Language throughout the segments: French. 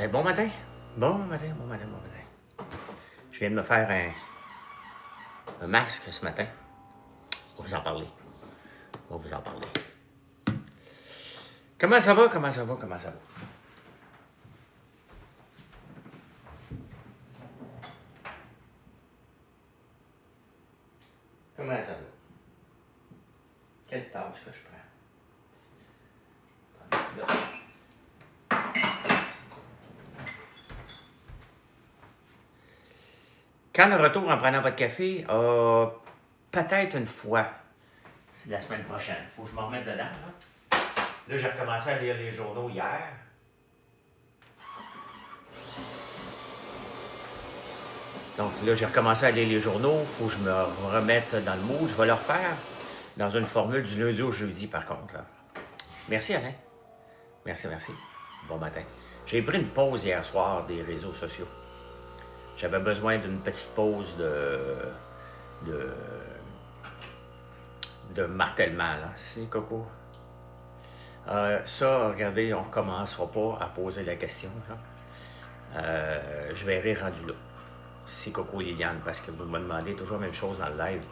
Bon matin. Bon matin, bon matin, bon matin. Je viens de me faire un masque ce matin. On va vous en parler. On va vous en parler. Comment ça va? Comment ça va? Comment ça va? Comment ça va? Quelle tâche que je prends? Là. Quand le retour en prenant votre café, peut-être une fois, c'est la semaine prochaine. Il faut que je m'en remette dedans. Là, j'ai recommencé à lire les journaux hier. Donc là, j'ai recommencé à lire les journaux. Il faut que je me remette dans le mood. Je vais le refaire dans une formule du lundi au jeudi, par contre. Là. Merci, Alain. Merci, merci. Bon matin. J'ai pris une pause hier soir des réseaux sociaux. J'avais besoin d'une petite pause de martèlement, là. C'est Coco. Ça, regardez, on ne recommencera pas à poser la question. Là. Je verrai rendu là. C'est Coco et Liliane, parce que vous me demandez toujours la même chose dans le live.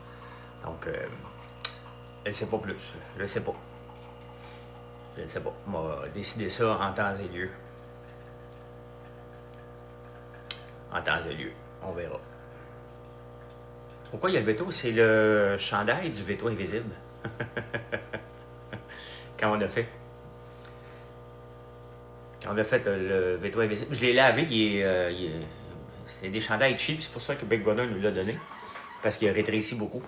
Donc, je ne sais pas plus. Je ne sais pas. Je ne sais pas. On va décider ça en temps et lieu. En temps et lieu. On verra. Pourquoi il y a le veto? C'est le chandail du veto invisible. Quand on a fait. Quand on a fait le veto invisible. Je l'ai lavé, c'est des chandails cheap, c'est pour ça que Big Brother nous l'a donné. Parce qu'il a rétréci beaucoup.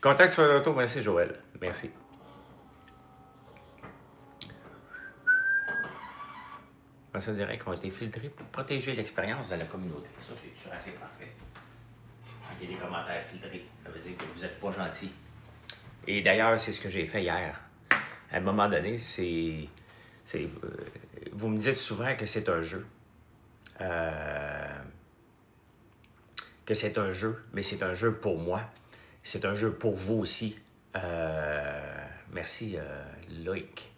Content que tu sois de retour, merci Joël. Merci. Ça dirait qu'on a été filtrés pour protéger l'expérience de la communauté. Ça, c'est assez parfait. Quand il y a des commentaires filtrés, ça veut dire que vous n'êtes pas gentil. Et d'ailleurs, c'est ce que j'ai fait hier. À un moment donné, vous me dites souvent que c'est un jeu. Que c'est un jeu, mais c'est un jeu pour moi. C'est un jeu pour vous aussi. Merci, Loïc.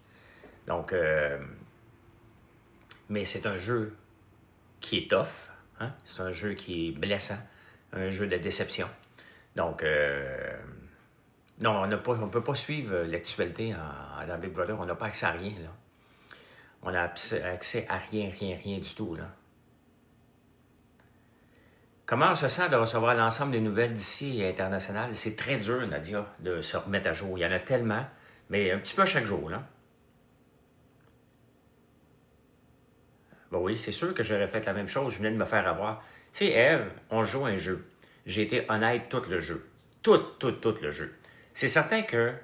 Donc, mais c'est un jeu qui est tough. Hein? C'est un jeu qui est blessant. Un jeu de déception. Donc, non, on ne peut pas suivre l'actualité dans Big Brother. On n'a pas accès à rien, là. On n'a accès à rien du tout, là. Comment on se sent de recevoir l'ensemble des nouvelles d'ici et internationales? C'est très dur, Nadia, de se remettre à jour. Il y en a tellement, mais un petit peu chaque jour, là. Ben oui, c'est sûr que j'aurais fait la même chose. Je venais de me faire avoir. Tu sais, Ève, on joue un jeu. J'ai été honnête tout le jeu. Tout le jeu. C'est certain que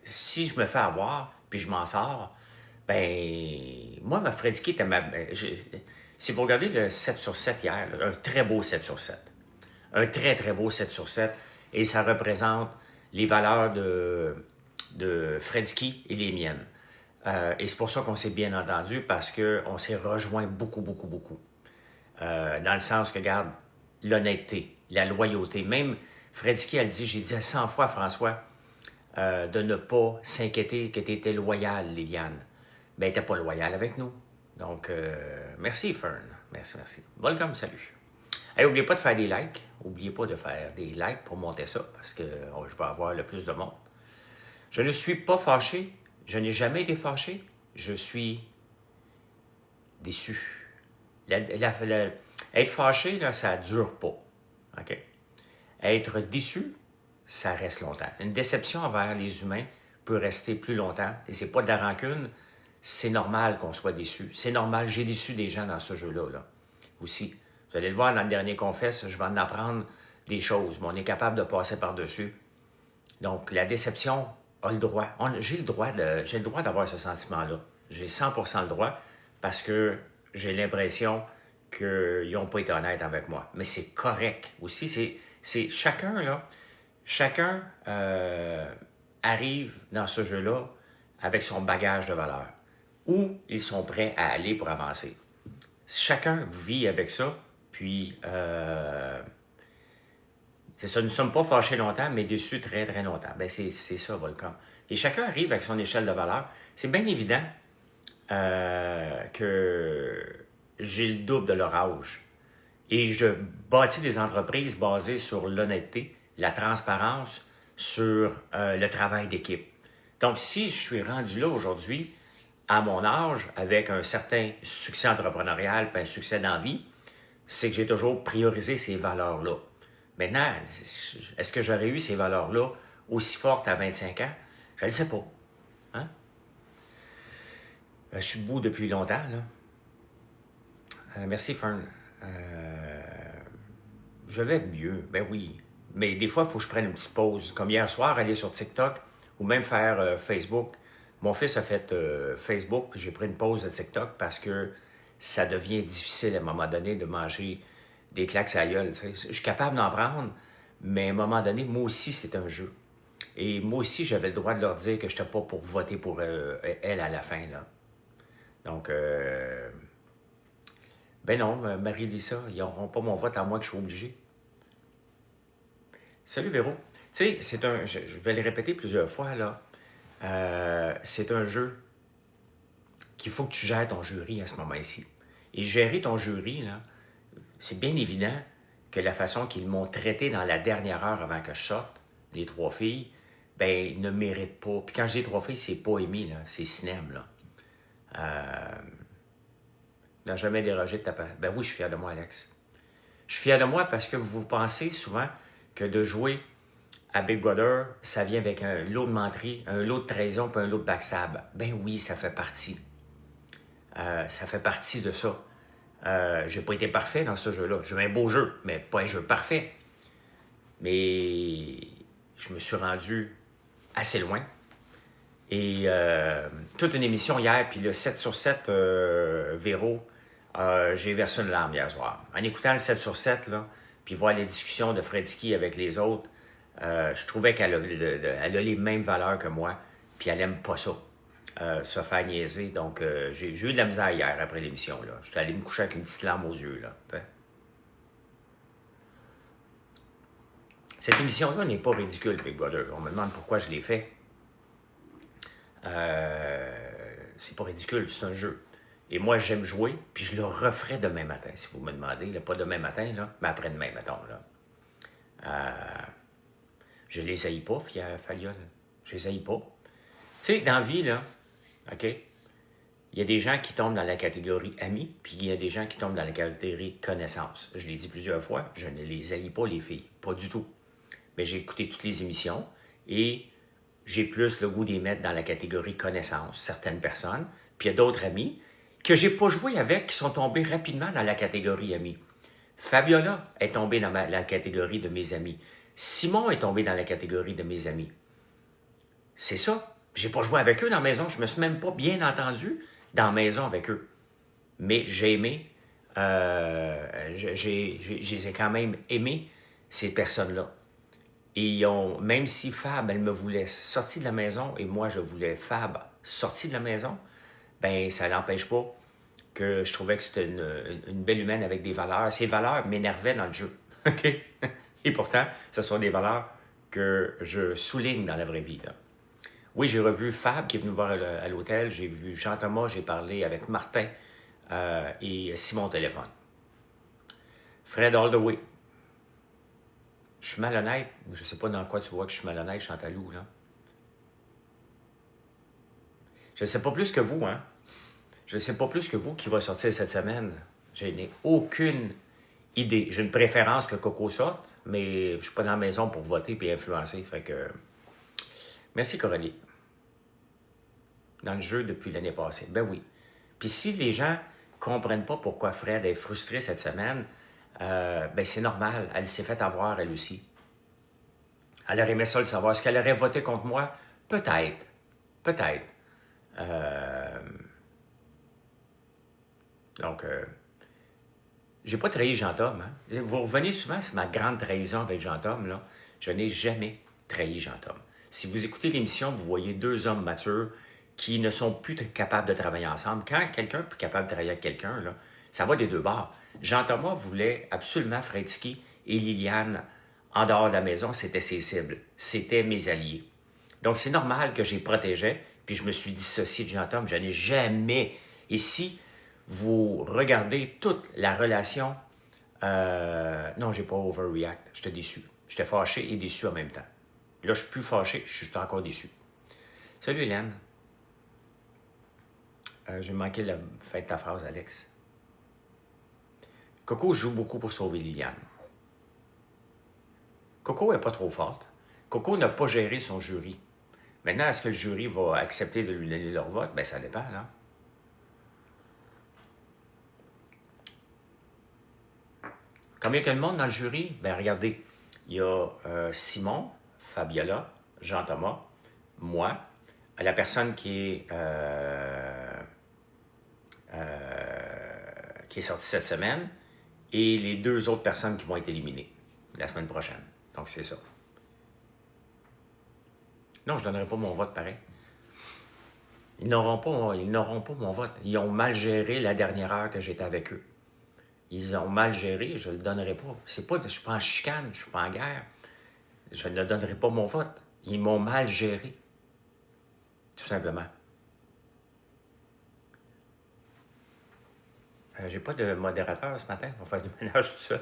si je me fais avoir, puis je m'en sors, ben, moi, ma Freddy était si vous regardez le 7 sur 7 hier, là, un très beau 7 sur 7. Un très beau 7 sur 7. Et ça représente les valeurs de Freddy et les miennes. Et c'est pour ça qu'on s'est bien entendu, parce qu'on s'est rejoint beaucoup. Dans le sens que, regarde, l'honnêteté, la loyauté. Même Freddy, elle dit, j'ai dit 100 fois à François de ne pas s'inquiéter que tu étais loyal, Liliane. Ben, elle n'était pas loyale avec nous. Donc, merci Fern. Merci. Welcome, salut. Hey, n'oubliez pas de faire des likes. N'oubliez pas de faire des likes pour monter ça, parce que je vais avoir le plus de monde. Je ne suis pas fâché. Je n'ai jamais été fâché. Je suis déçu. Être fâché, là, ça ne dure pas. OK? Être déçu, ça reste longtemps. Une déception envers les humains peut rester plus longtemps. Et c'est pas de la rancune. C'est normal qu'on soit déçu. C'est normal. J'ai déçu des gens dans ce jeu-là, là, aussi. Vous allez le voir dans le dernier Confesse, je vais en apprendre des choses, mais on est capable de passer par-dessus. Donc, la déception a le droit. J'ai le droit d'avoir ce sentiment-là. J'ai 100% le droit, parce que j'ai l'impression qu'ils n'ont pas été honnêtes avec moi. Mais c'est correct aussi. C'est chacun, là, arrive dans ce jeu-là avec son bagage de valeur. Où ils sont prêts à aller pour avancer. Chacun vit avec ça, puis c'est ça, nous ne sommes pas fâchés longtemps, mais déçus très longtemps. Ben c'est ça, Volcan. Et chacun arrive avec son échelle de valeur. C'est bien évident que j'ai le double de leur âge. Et je bâtis des entreprises basées sur l'honnêteté, la transparence, sur le travail d'équipe. Donc, si je suis rendu là aujourd'hui, à mon âge, avec un certain succès entrepreneurial et un succès dans la vie, c'est que j'ai toujours priorisé ces valeurs-là. Maintenant, est-ce que j'aurais eu ces valeurs-là aussi fortes à 25 ans? Je ne sais pas. Hein? Je suis debout depuis longtemps, là. Merci, Fern. Je vais mieux, ben oui. Mais des fois, il faut que je prenne une petite pause. Comme hier soir, aller sur TikTok ou même faire Facebook. Mon fils a fait Facebook, j'ai pris une pause de TikTok parce que ça devient difficile à un moment donné de manger des claques à la gueule. Je suis capable d'en prendre, mais à un moment donné, moi aussi, c'est un jeu. Et moi aussi, j'avais le droit de leur dire que je n'étais pas pour voter pour elle à la fin, là. Donc, ben non, Marie-Lisa, ils n'auront pas mon vote à moi que je suis obligé. Salut Véro. Tu sais, je vais le répéter plusieurs fois, là. C'est un jeu qu'il faut que tu gères ton jury à ce moment-ci. Et gérer ton jury, là, c'est bien évident que la façon qu'ils m'ont traité dans la dernière heure avant que je sorte, les trois filles, ben, ils ne méritent pas. Puis quand je dis trois filles, c'est pas Amy, là, c'est Sinem, là. N'a jamais dérogé de ta part. Ben oui, je suis fier de moi, Alex. Je suis fier de moi parce que vous pensez souvent que de jouer à Big Brother, ça vient avec un lot de menterie, un lot de trahison puis un lot de backstab. Ben oui, ça fait partie. Ça fait partie de ça. J'ai pas été parfait dans ce jeu-là. J'ai eu un beau jeu, mais pas un jeu parfait. Mais je me suis rendu assez loin. Et toute une émission hier, puis le 7 sur 7, Véro, j'ai versé une larme hier soir. En écoutant le 7 sur 7, là, puis voir les discussions de Fredski avec les autres, je trouvais qu'elle a les mêmes valeurs que moi, puis elle aime pas ça, se faire niaiser. Donc, j'ai eu de la misère hier après l'émission. J'étais allé me coucher avec une petite larme aux yeux. Là, cette émission-là n'est pas ridicule, Big Brother. On me demande pourquoi je l'ai fait. C'est pas ridicule, c'est un jeu. Et moi, j'aime jouer, puis je le referai demain matin, si vous me demandez. Là, pas demain matin, là, mais après-demain, mettons. Là. Je les haïs pas, Faliol. Je les haïs pas. Tu sais, dans la vie, là, OK, il y a des gens qui tombent dans la catégorie amis, puis il y a des gens qui tombent dans la catégorie connaissance. Je l'ai dit plusieurs fois, je ne les haïs pas, les filles. Pas du tout. Mais j'ai écouté toutes les émissions et j'ai plus le goût d'y mettre dans la catégorie connaissance, certaines personnes. Puis il y a d'autres amis que j'ai pas joué avec qui sont tombés rapidement dans la catégorie amis. Fabiola est tombée dans la catégorie de mes amis. Simon est tombé dans la catégorie de mes amis. C'est ça. J'ai pas joué avec eux dans la maison. Je me suis même pas bien entendu dans la maison avec eux. Mais j'ai aimé, je les ai quand même aimés, ces personnes-là. Et même si Fab, elle me voulait sortir de la maison et moi, je voulais Fab sortir de la maison, ben ça n'empêche pas que je trouvais que c'était une belle humaine avec des valeurs. Ces valeurs m'énervaient dans le jeu. OK? Et pourtant, ce sont des valeurs que je souligne dans la vraie vie. Là. Oui, j'ai revu Fab qui est venu voir à l'hôtel. J'ai vu Jean-Thomas, j'ai parlé avec Martin et Simon au téléphone. Fred all the way. Je suis malhonnête. Je ne sais pas dans quoi tu vois que je suis malhonnête, Chantalou, là. Je ne sais pas plus que vous, hein. Je ne sais pas plus que vous qui va sortir cette semaine. Je n'ai aucune idée. J'ai une préférence que Coco sorte, mais je ne suis pas dans la maison pour voter et influencer. Fait que... Merci, Coralie. Dans le jeu depuis l'année passée. Ben oui. Puis si les gens ne comprennent pas pourquoi Fred est frustré cette semaine, ben c'est normal. Elle s'est fait avoir, elle aussi. Elle aurait aimé ça le savoir. Est-ce qu'elle aurait voté contre moi? Peut-être. Peut-être. Donc, j'ai pas trahi Jean-Tom. Hein? Vous revenez souvent sur ma grande trahison avec Jean-Tom. Là. Je n'ai jamais trahi Jean-Tom. Si vous écoutez l'émission, vous voyez deux hommes matures qui ne sont plus capables de travailler ensemble. Quand quelqu'un est plus capable de travailler avec quelqu'un, là, ça va des deux bords. Jean-Thomas voulait absolument Fredski et Liliane en dehors de la maison. C'était ses cibles. C'était mes alliés. Donc, c'est normal que j'ai protégé puis je me suis dissocié de Jean-Tom. Je n'ai jamais... Et si vous regardez toute la relation... non, j'ai pas overreact. J'étais déçu. J'étais fâché et déçu en même temps. Là, je suis plus fâché, je suis encore déçu. Salut Hélène. J'ai manqué la fin de ta phrase, Alex. Coco joue beaucoup pour sauver Liliane. Coco n'est pas trop forte. Coco n'a pas géré son jury. Maintenant, est-ce que le jury va accepter de lui donner leur vote? Bien, ça dépend, là. Combien il y a de monde dans le jury? Bien, regardez. Il y a Simon, Fabiola, Jean-Thomas, moi, la personne qui est sortie cette semaine, et les 2 autres personnes qui vont être éliminées la semaine prochaine. Donc, c'est ça. Non, je ne donnerai pas mon vote pareil. Ils n'auront pas mon vote. Ils ont mal géré la dernière heure que j'étais avec eux. Ils ont mal géré, je ne le donnerai pas. Je ne suis pas en chicane, je ne suis pas en guerre. Je ne donnerai pas mon vote. Ils m'ont mal géré. Tout simplement. J'ai pas de modérateur ce matin. On va faire du ménage tout seul.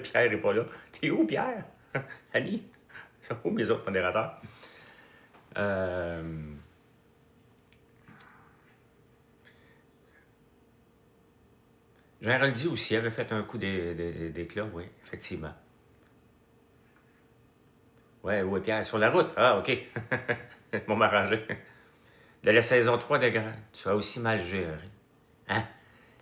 Pierre n'est pas là. T'es où, Pierre? Annie? Ils sont où mes autres modérateurs? Jean dit aussi avait fait un coup d'éclat, oui, effectivement. Oui, Pierre, sur la route. Ah, OK. Bon, m'arranger. De la saison 3 de Grand, tu as aussi mal géré. Hein?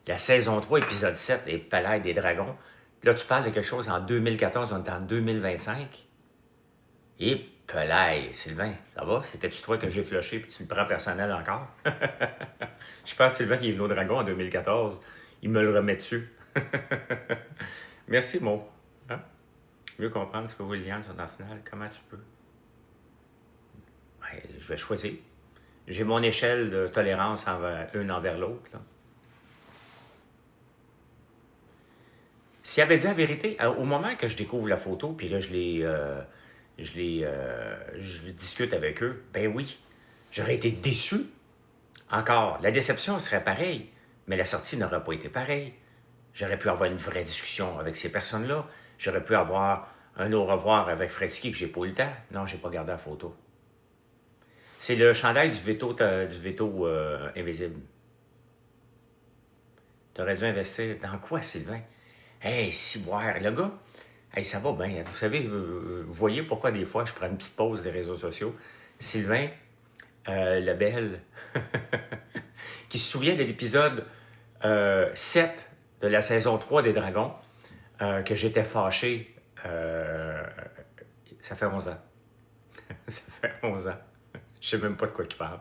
La saison 3, épisode 7, les Palais des Dragons. Là, tu parles de quelque chose en 2014, on est en 2025. Et Pelay, Sylvain, ça va? C'était-tu toi que j'ai flushé puis tu le prends personnel encore? Je pense que Sylvain qui est venu au Dragon en 2014, il me le remet dessus. Merci, Mo. Hein? Mieux comprendre ce que William sont en finale, comment tu peux? Ouais, je vais choisir. J'ai mon échelle de tolérance envers l'autre. S'il avait dit la vérité, au moment que je découvre la photo, puis là, je discute avec eux, ben oui, j'aurais été déçu. Encore, la déception serait pareille, mais la sortie n'aurait pas été pareille. J'aurais pu avoir une vraie discussion avec ces personnes-là. J'aurais pu avoir un au revoir avec Fredsky que j'ai pas eu le temps. Non, j'ai pas gardé la photo. C'est le chandail du veto invisible. Tu aurais dû investir dans quoi, Sylvain? Hey, ciboire, le gars, hey, ça va bien. Vous savez, vous voyez pourquoi des fois je prends une petite pause des réseaux sociaux. Sylvain Lebel, qui se souvient de l'épisode 7 de la saison 3 des Dragons, que j'étais fâché. Ça fait 11 ans. Ça fait 11 ans. Je sais même pas de quoi il parle.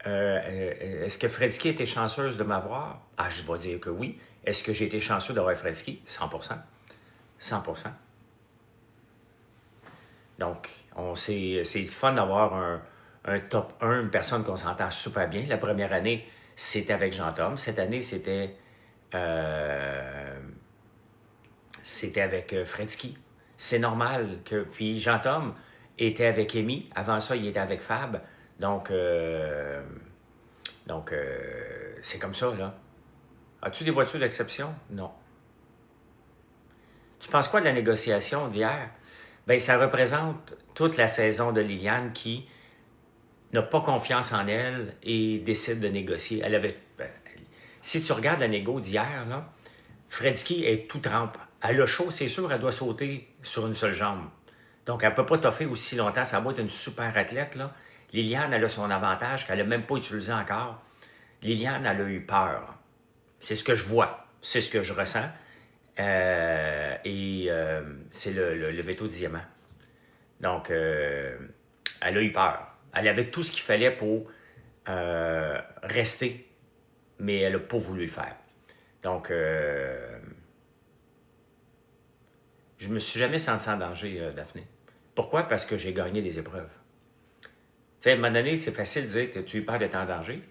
Est-ce que Fredsky était chanceuse de m'avoir? Ah, je vais dire que oui. Est-ce que j'ai été chanceux d'avoir Fredsky? 100%. 100%. Donc, c'est fun d'avoir un top 1, une personne qu'on s'entend super bien. La première année, c'était avec Jean-Tom. Cette année, c'était avec Fredsky. C'est normal que... Puis Jean-Tom était avec Amy. Avant ça, il était avec Fab. Donc, c'est comme ça, là. As-tu des voitures d'exception? Non. Tu penses quoi de la négociation d'hier? Bien, ça représente toute la saison de Liliane qui n'a pas confiance en elle et décide de négocier. Si tu regardes la négo d'hier, là, Fredsky est tout trempe. Elle a chaud, c'est sûr, elle doit sauter sur une seule jambe. Donc, elle ne peut pas toffer aussi longtemps. Ça va être une super athlète, là. Liliane, elle a son avantage qu'elle n'a même pas utilisé encore. Liliane, elle a eu peur. C'est ce que je vois. C'est ce que je ressens. C'est le veto du diamant. Donc, elle a eu peur. Elle avait tout ce qu'il fallait pour rester, mais elle n'a pas voulu le faire. Donc, je me suis jamais senti en danger, Daphné. Pourquoi? Parce que j'ai gagné des épreuves. Tu sais, à un moment donné, c'est facile de dire que tu as peur d'être en danger.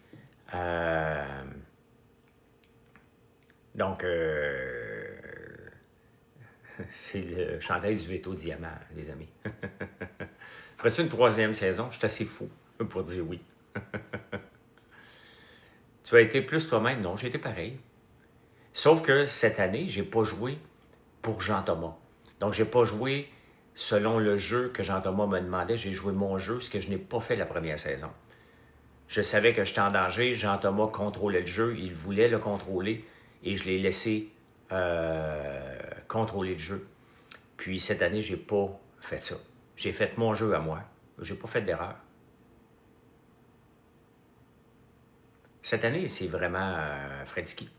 Donc, C'est le chandail du Veto Diamant, les amis. Ferais-tu une troisième saison? Je suis assez fou pour dire oui. Tu as été plus toi-même? Non, j'ai été pareil. Sauf que cette année, j'ai pas joué pour Jean-Thomas. Donc, j'ai pas joué selon le jeu que Jean-Thomas me demandait. J'ai joué mon jeu, ce que je n'ai pas fait la première saison. Je savais que j'étais en danger. Jean-Thomas contrôlait le jeu. Il voulait le contrôler. Et je l'ai laissé contrôler le jeu. Puis cette année, j'ai pas fait ça. J'ai fait mon jeu à moi. J'ai pas fait d'erreur. Cette année, c'est vraiment Fredski.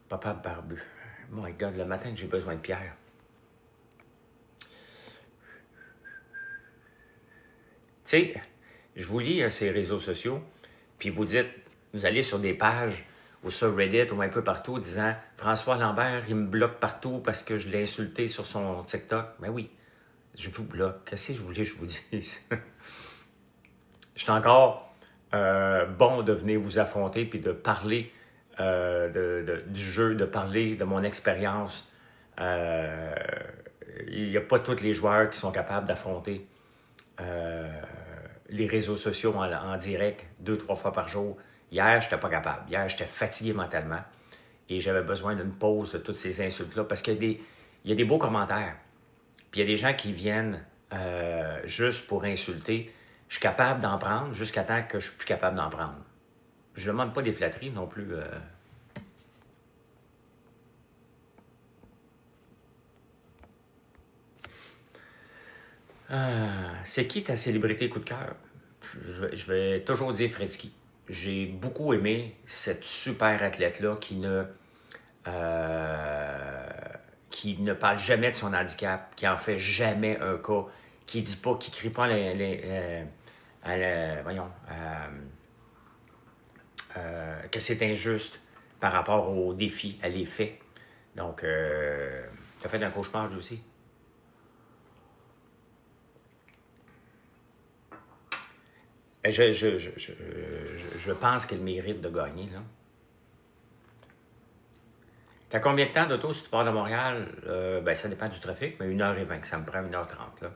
Papa barbu. My God, le matin que j'ai besoin de pierre. Tu sais, je vous lis ces réseaux sociaux, puis vous dites, vous allez sur des pages ou sur Reddit ou un peu partout disant François Lambert, il me bloque partout parce que je l'ai insulté sur son TikTok. Ben oui, je vous bloque. Qu'est-ce que je voulais que je vous dise? Je suis encore bon de venir vous affronter puis de parler du jeu, de parler de mon expérience. Il n'y a pas tous les joueurs qui sont capables d'affronter les réseaux sociaux en direct 2-3 fois par jour. Hier, je n'étais pas capable. Hier, j'étais fatigué mentalement et j'avais besoin d'une pause de toutes ces insultes-là parce qu'il y a des beaux commentaires. Puis il y a des gens qui viennent juste pour insulter. Je suis capable d'en prendre jusqu'à temps que je ne suis plus capable d'en prendre. Je ne demande pas des flatteries non plus. C'est qui ta célébrité coup de cœur? Je vais toujours dire Fredski. J'ai beaucoup aimé cette super athlète-là qui ne parle jamais de son handicap, qui en fait jamais un cas, qui dit pas, qui crie pas que c'est injuste par rapport aux défis, à les faits. Donc, tu as fait un cauchemar aussi. Je pense qu'elle mérite de gagner. Là. T'as combien de temps d'auto si tu pars de Montréal? Ben, ça dépend du trafic, mais 1h20, ça me prend 1h30. Là.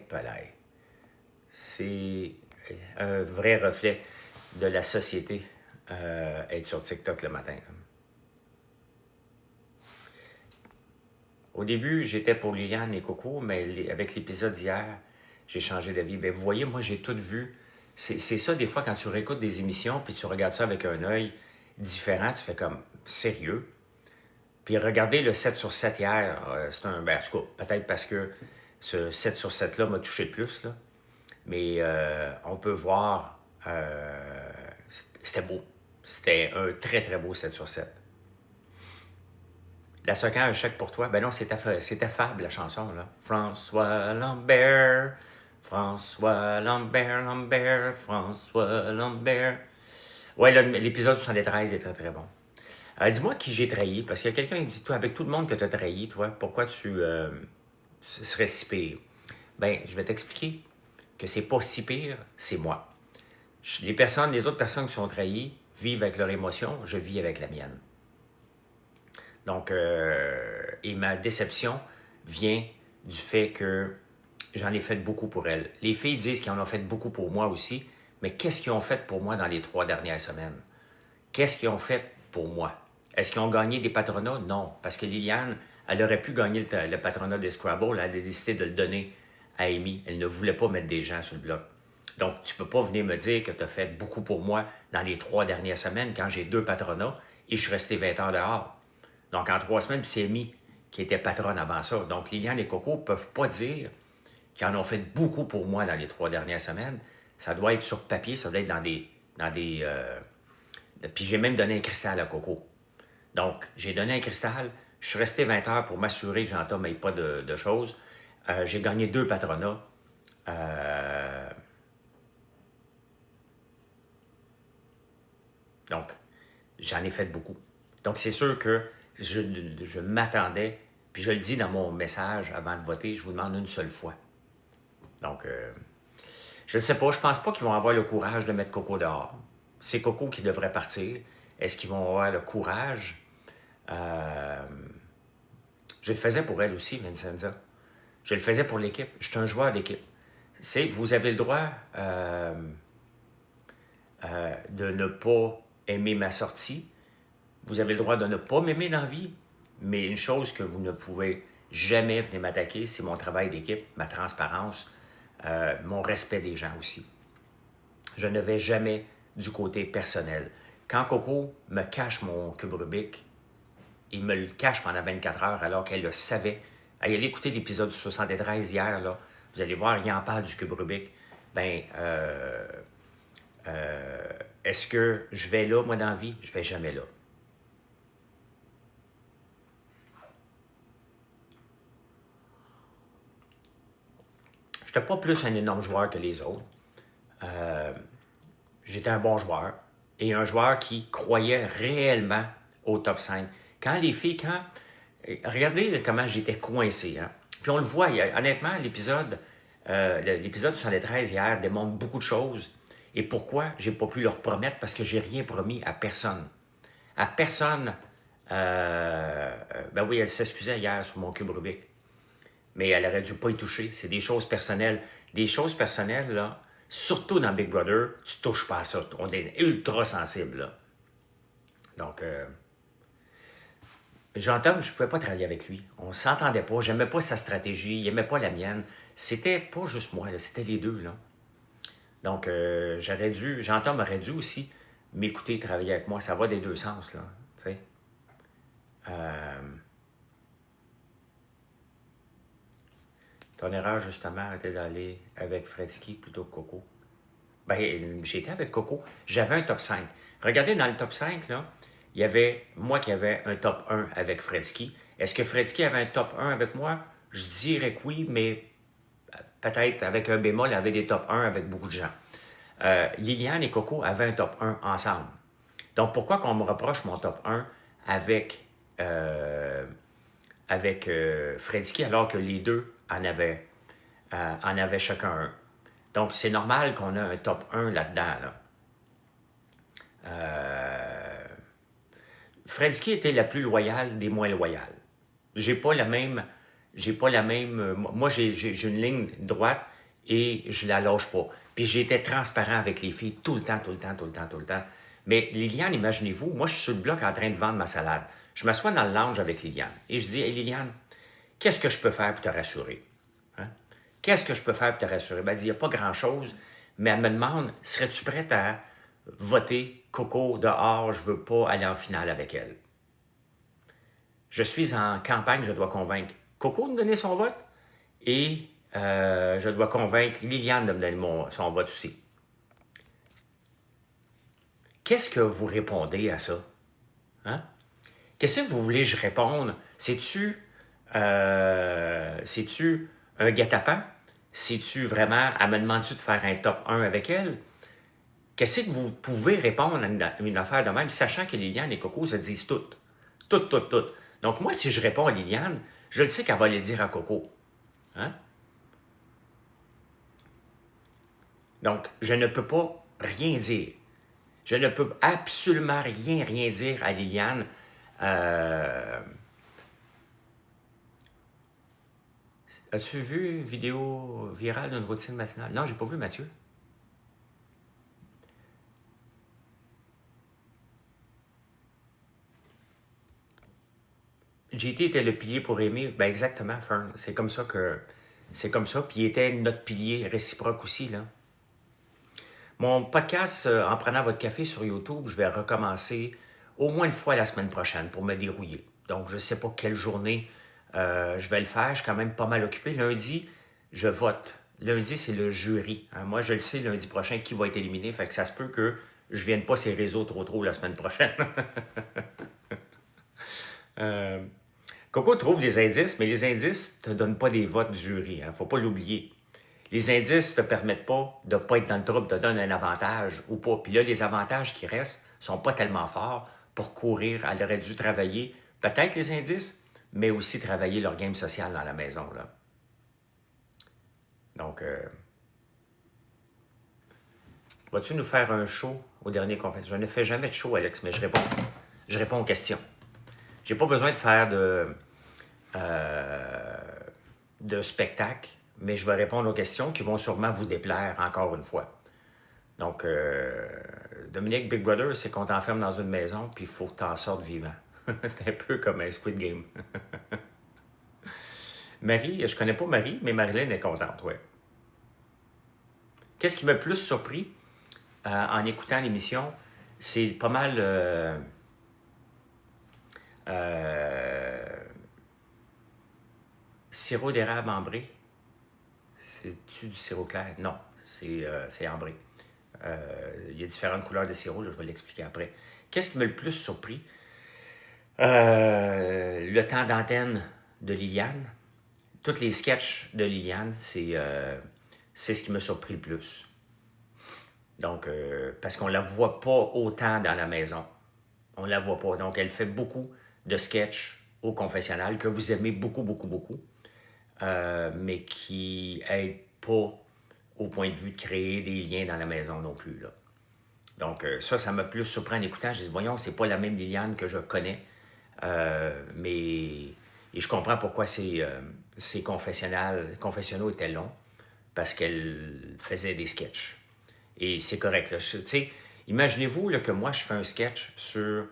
Palais. C'est un vrai reflet de la société être sur TikTok le matin. Là. Au début, j'étais pour Liliane et Coco, mais avec l'épisode d'hier, j'ai changé d'avis. Ben, vous voyez, moi, j'ai tout vu. C'est ça, des fois, quand tu réécoutes des émissions, puis tu regardes ça avec un œil différent, tu fais comme, sérieux? Puis regardez le 7 sur 7 hier, c'est un... Ben, en tout cas, peut-être parce que ce 7 sur 7-là m'a touché le plus, là. Mais on peut voir, c'était beau. C'était un très, très beau 7 sur 7. La Socan, un chèque pour toi. Ben non, c'était Fab, la chanson, là. François Lambert, François Lambert, Lambert, François Lambert. Ouais, l'épisode 73 est très, très bon. Dis-moi qui j'ai trahi, parce qu'il y a quelqu'un qui dit, toi, avec tout le monde que tu as trahi, toi, pourquoi tu serais si pire? Ben, je vais t'expliquer que c'est pas si pire, c'est moi. Les autres personnes qui sont trahies vivent avec leur émotion, je vis avec la mienne. Donc, et ma déception vient du fait que j'en ai fait beaucoup pour elles. Les filles disent qu'ils en ont fait beaucoup pour moi aussi, mais qu'est-ce qu'ils ont fait pour moi dans les 3 dernières semaines? Qu'est-ce qu'ils ont fait pour moi? Est-ce qu'ils ont gagné des patronats? Non, parce que Liliane, elle aurait pu gagner le patronat des Scrabble, elle a décidé de le donner à Amy. Elle ne voulait pas mettre des gens sur le bloc. Donc, tu ne peux pas venir me dire que tu as fait beaucoup pour moi dans les 3 dernières semaines quand j'ai 2 patronats et je suis resté 20 heures dehors. Donc, en 3 semaines, c'est Amy qui était patronne avant ça. Donc, Liliane et Coco ne peuvent pas dire qu'ils en ont fait beaucoup pour moi dans les 3 dernières semaines. Ça doit être sur papier, ça doit être dans des puis j'ai même donné un cristal à Coco. Donc, j'ai donné un cristal. Je suis resté 20 heures pour m'assurer que Jean-Tom n'ait pas de choses. J'ai gagné 2 patronats. Donc, j'en ai fait beaucoup. Donc, c'est sûr que je m'attendais, puis je le dis dans mon message avant de voter, je vous demande une seule fois. Donc, je ne sais pas, je pense pas qu'ils vont avoir le courage de mettre Coco dehors. C'est Coco qui devrait partir. Est-ce qu'ils vont avoir le courage? Je le faisais pour elle aussi, Vincenza. Je le faisais pour l'équipe. Je suis un joueur d'équipe. Vous avez le droit de ne pas aimer ma sortie. Vous avez le droit de ne pas m'aimer dans la vie. Mais une chose que vous ne pouvez jamais venir m'attaquer, c'est mon travail d'équipe, ma transparence, mon respect des gens aussi. Je ne vais jamais du côté personnel. Quand Coco me cache mon cube Rubik, il me le cache pendant 24 heures alors qu'elle le savait. Allez écouter l'épisode du 73 hier, là. Vous allez voir, il en parle du cube Rubik. Est-ce que je vais là, moi, dans la vie? Je ne vais jamais là. Je n'étais pas plus un énorme joueur que les autres. J'étais un bon joueur et un joueur qui croyait réellement au top 5. Quand les filles, regardez comment j'étais coincé. Hein? Puis on le voit, honnêtement, l'épisode 73 hier démontre beaucoup de choses. Et pourquoi j'ai pas pu leur promettre? Parce que j'ai rien promis à personne. À personne. Ben oui, elle s'excusait hier sur mon cube Rubik. Mais elle aurait dû pas y toucher. C'est des choses personnelles. Des choses personnelles, là, surtout dans Big Brother, tu touches pas à ça. On est ultra sensible, là. Donc, Jean-Tom, je ne pouvais pas travailler avec lui. On ne s'entendait pas. J'aimais pas sa stratégie. Il n'aimait pas la mienne. C'était pas juste moi, c'était les deux, là. Donc, Jean-Tom aurait dû aussi m'écouter, travailler avec moi. Ça va des deux sens, là. Tu sais. Ton erreur, justement, était d'aller avec Fredsky plutôt que Coco. Ben, j'étais avec Coco. J'avais un top 5. Regardez, dans le top 5, là, il y avait moi qui avais un top 1 avec Fredsky. Est-ce que Fredsky avait un top 1 avec moi? Je dirais que oui, mais peut-être avec un bémol, il avait des top 1 avec beaucoup de gens. Liliane et Coco avaient un top 1 ensemble. Donc, pourquoi qu'on me reproche mon top 1 avec Fredsky alors que les deux en avaient chacun un? Donc, c'est normal qu'on ait un top 1 là-dedans. Là. Fredsky était la plus loyale des moins loyales. J'ai pas la même. Moi, j'ai une ligne droite et je la lâche pas. Puis j'étais transparent avec les filles tout le temps. Mais Liliane, imaginez-vous, moi, je suis sur le bloc en train de vendre ma salade. Je m'assois dans le lounge avec Liliane et je dis, hey, Liliane, qu'est-ce que je peux faire pour te rassurer? Hein? Qu'est-ce que je peux faire pour te rassurer? Ben, elle dit, il n'y a pas grand-chose, mais elle me demande, serais-tu prête à voter Coco dehors, je ne veux pas aller en finale avec elle? Je suis en campagne, je dois convaincre Coco de me donner son vote et je dois convaincre Liliane de me donner son vote aussi. Qu'est-ce que vous répondez à ça? Hein? Qu'est-ce que vous voulez que je réponde? C'est-tu un guet-apens? C'est-tu vraiment, elle me demande-tu de faire un top 1 avec elle? Qu'est-ce que vous pouvez répondre à une affaire de même, sachant que Liliane et Coco se disent toutes? Toutes. Donc moi, si je réponds à Liliane, je le sais qu'elle va le dire à Coco. Hein? Donc, je ne peux pas rien dire. Je ne peux absolument rien dire à Liliane. As-tu vu une vidéo virale d'une routine matinale? Non, j'ai pas vu, Mathieu. JT était le pilier pour aimer. Ben exactement, Fern. C'est comme ça. Puis il était notre pilier réciproque aussi, là. Mon podcast, en prenant votre café sur YouTube, je vais recommencer au moins une fois la semaine prochaine pour me dérouiller. Donc, je ne sais pas quelle journée je vais le faire. Je suis quand même pas mal occupé. Lundi, je vote. Lundi, c'est le jury. Hein. Moi, je le sais lundi prochain qui va être éliminé. Fait que ça se peut que je ne vienne pas ces réseaux trop la semaine prochaine. Coco trouve des indices, mais les indices ne te donnent pas des votes du jury. Il ne faut pas l'oublier. Les indices ne te permettent pas de ne pas être dans le trouble, te donnent un avantage ou pas. Puis là, les avantages qui restent ne sont pas tellement forts pour courir. Elle aurait dû travailler peut-être les indices, mais aussi travailler leur game social dans la maison. Là. Donc, vas-tu nous faire un show au dernier conférence? Je ne fais jamais de show, Alex, mais je réponds aux questions. J'ai pas besoin de faire de spectacle, mais je vais répondre aux questions qui vont sûrement vous déplaire encore une fois. Donc, Dominique, Big Brother, c'est qu'on t'enferme dans une maison, puis il faut que tu en sortes vivant. C'est un peu comme un Squid Game. Marie, je connais pas Marie, mais Marilyn est contente, oui. Qu'est-ce qui m'a le plus surpris en écoutant l'émission? C'est pas mal sirop d'érable ambré. C'est-tu du sirop clair? Non, c'est ambré. Il y a différentes couleurs de sirop, là, je vais l'expliquer après. Qu'est-ce qui m'a le plus surpris? Le temps d'antenne de Liliane. Tous les sketchs de Liliane, c'est ce qui m'a surpris le plus. Donc, parce qu'on ne la voit pas autant dans la maison. On ne la voit pas. Donc, elle fait beaucoup de sketchs au confessionnal que vous aimez beaucoup, beaucoup, beaucoup, mais qui n'aident pas au point de vue de créer des liens dans la maison non plus, là. Donc, ça m'a plus surpris en écoutant. J'ai dit, voyons, c'est pas la même Liliane que je connais, mais et je comprends pourquoi ces confessionnaux étaient longs, parce qu'elle faisait des sketchs. Et c'est correct, là. Tu sais, imaginez-vous là, que moi, je fais un sketch sur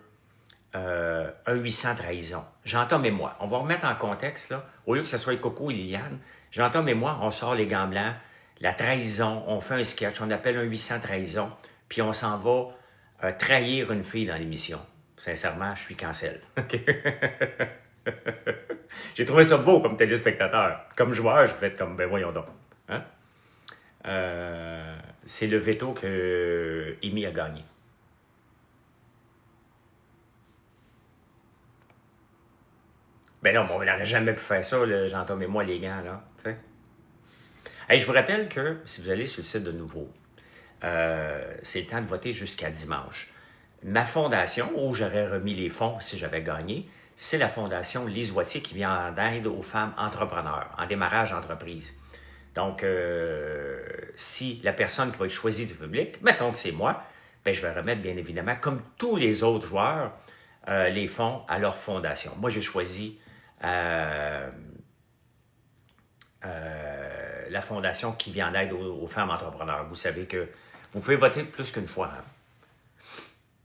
un 800 trahison. J'entends mes moi. On va remettre en contexte, là. Au lieu que ce soit Coco et Liliane, j'entends mes moi, on sort les gants blancs, la trahison, on fait un sketch, on appelle un 800 trahison, puis on s'en va trahir une fille dans l'émission. Sincèrement, je suis cancel. OK? J'ai trouvé ça beau comme téléspectateur. Comme joueur, j'ai fait comme, ben voyons donc. Hein? C'est le veto que Amy a gagné. Ben non, mais on n'aurait jamais pu faire ça, Jean-Thomas et moi, les gants, là. T'sais. Hey, je vous rappelle que si vous allez sur le site de Nouveau, c'est le temps de voter jusqu'à dimanche. Ma fondation, où j'aurais remis les fonds si j'avais gagné, c'est la fondation Lise Wattier qui vient en aide aux femmes entrepreneurs, en démarrage d'entreprise. Donc, si la personne qui va être choisie du public, mettons que c'est moi, ben, je vais remettre bien évidemment, comme tous les autres joueurs, les fonds à leur fondation. Moi, j'ai choisi la fondation qui vient en aide aux femmes entrepreneurs. Vous savez que vous pouvez voter plus qu'une fois. Hein?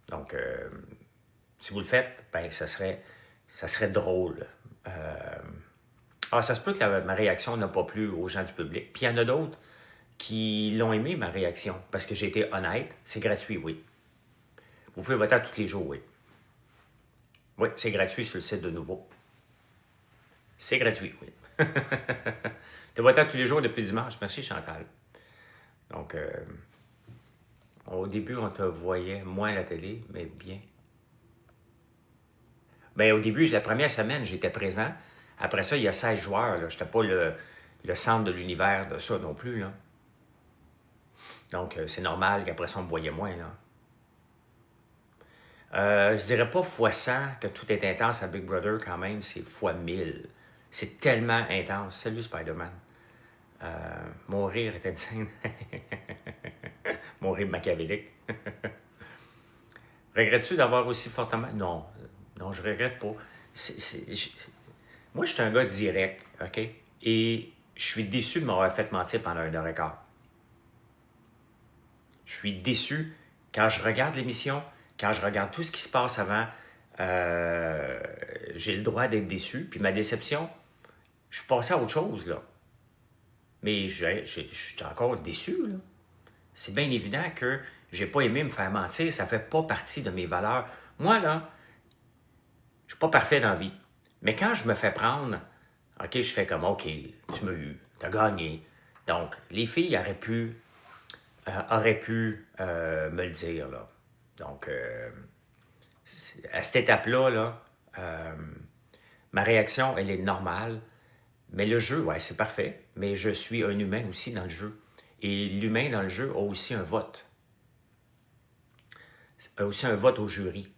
Donc, si vous le faites, ben, ça serait drôle. Ça se peut que ma réaction n'a pas plu aux gens du public. Puis il y en a d'autres qui l'ont aimé, ma réaction, parce que j'ai été honnête. C'est gratuit, oui. Vous pouvez voter à tous les jours, oui. Oui, c'est gratuit sur le site de Nouveau. C'est gratuit, oui. Tu votes à tous les jours depuis dimanche. Merci, Chantal. Donc, au début, on te voyait moins à la télé, mais bien. Bien, au début, la première semaine, j'étais présent. Après ça, il y a 16 joueurs. Je n'étais pas le centre de l'univers de ça non plus, là. Donc, c'est normal qu'après ça, on me voyait moins, là. Je dirais pas x100 que tout est intense à Big Brother quand même, c'est x1000. C'est tellement intense. Salut Spider-Man. Mon rire était de scène. Mon rire machiavélique. Regrettes-tu d'avoir aussi fortement... Non, je regrette pas. Moi, je suis un gars direct, OK? Et je suis déçu de m'avoir fait mentir pendant 1 heure et quart. Je suis déçu quand je regarde l'émission, quand je regarde tout ce qui se passe avant. J'ai le droit d'être déçu. Puis ma déception, je suis passé à autre chose, là. Mais je suis encore déçu, là. C'est bien évident que j'ai pas aimé me faire mentir. Ça fait pas partie de mes valeurs. Moi, là, je suis pas parfait dans la vie. Mais quand je me fais prendre, OK, je fais comme, OK, tu m'as eu, tu as gagné. Donc, les filles auraient pu me le dire, là. Donc, à cette étape-là, là, ma réaction, elle est normale. Mais le jeu, ouais, c'est parfait. Mais je suis un humain aussi dans le jeu. Et l'humain dans le jeu a aussi un vote. A aussi un vote au jury.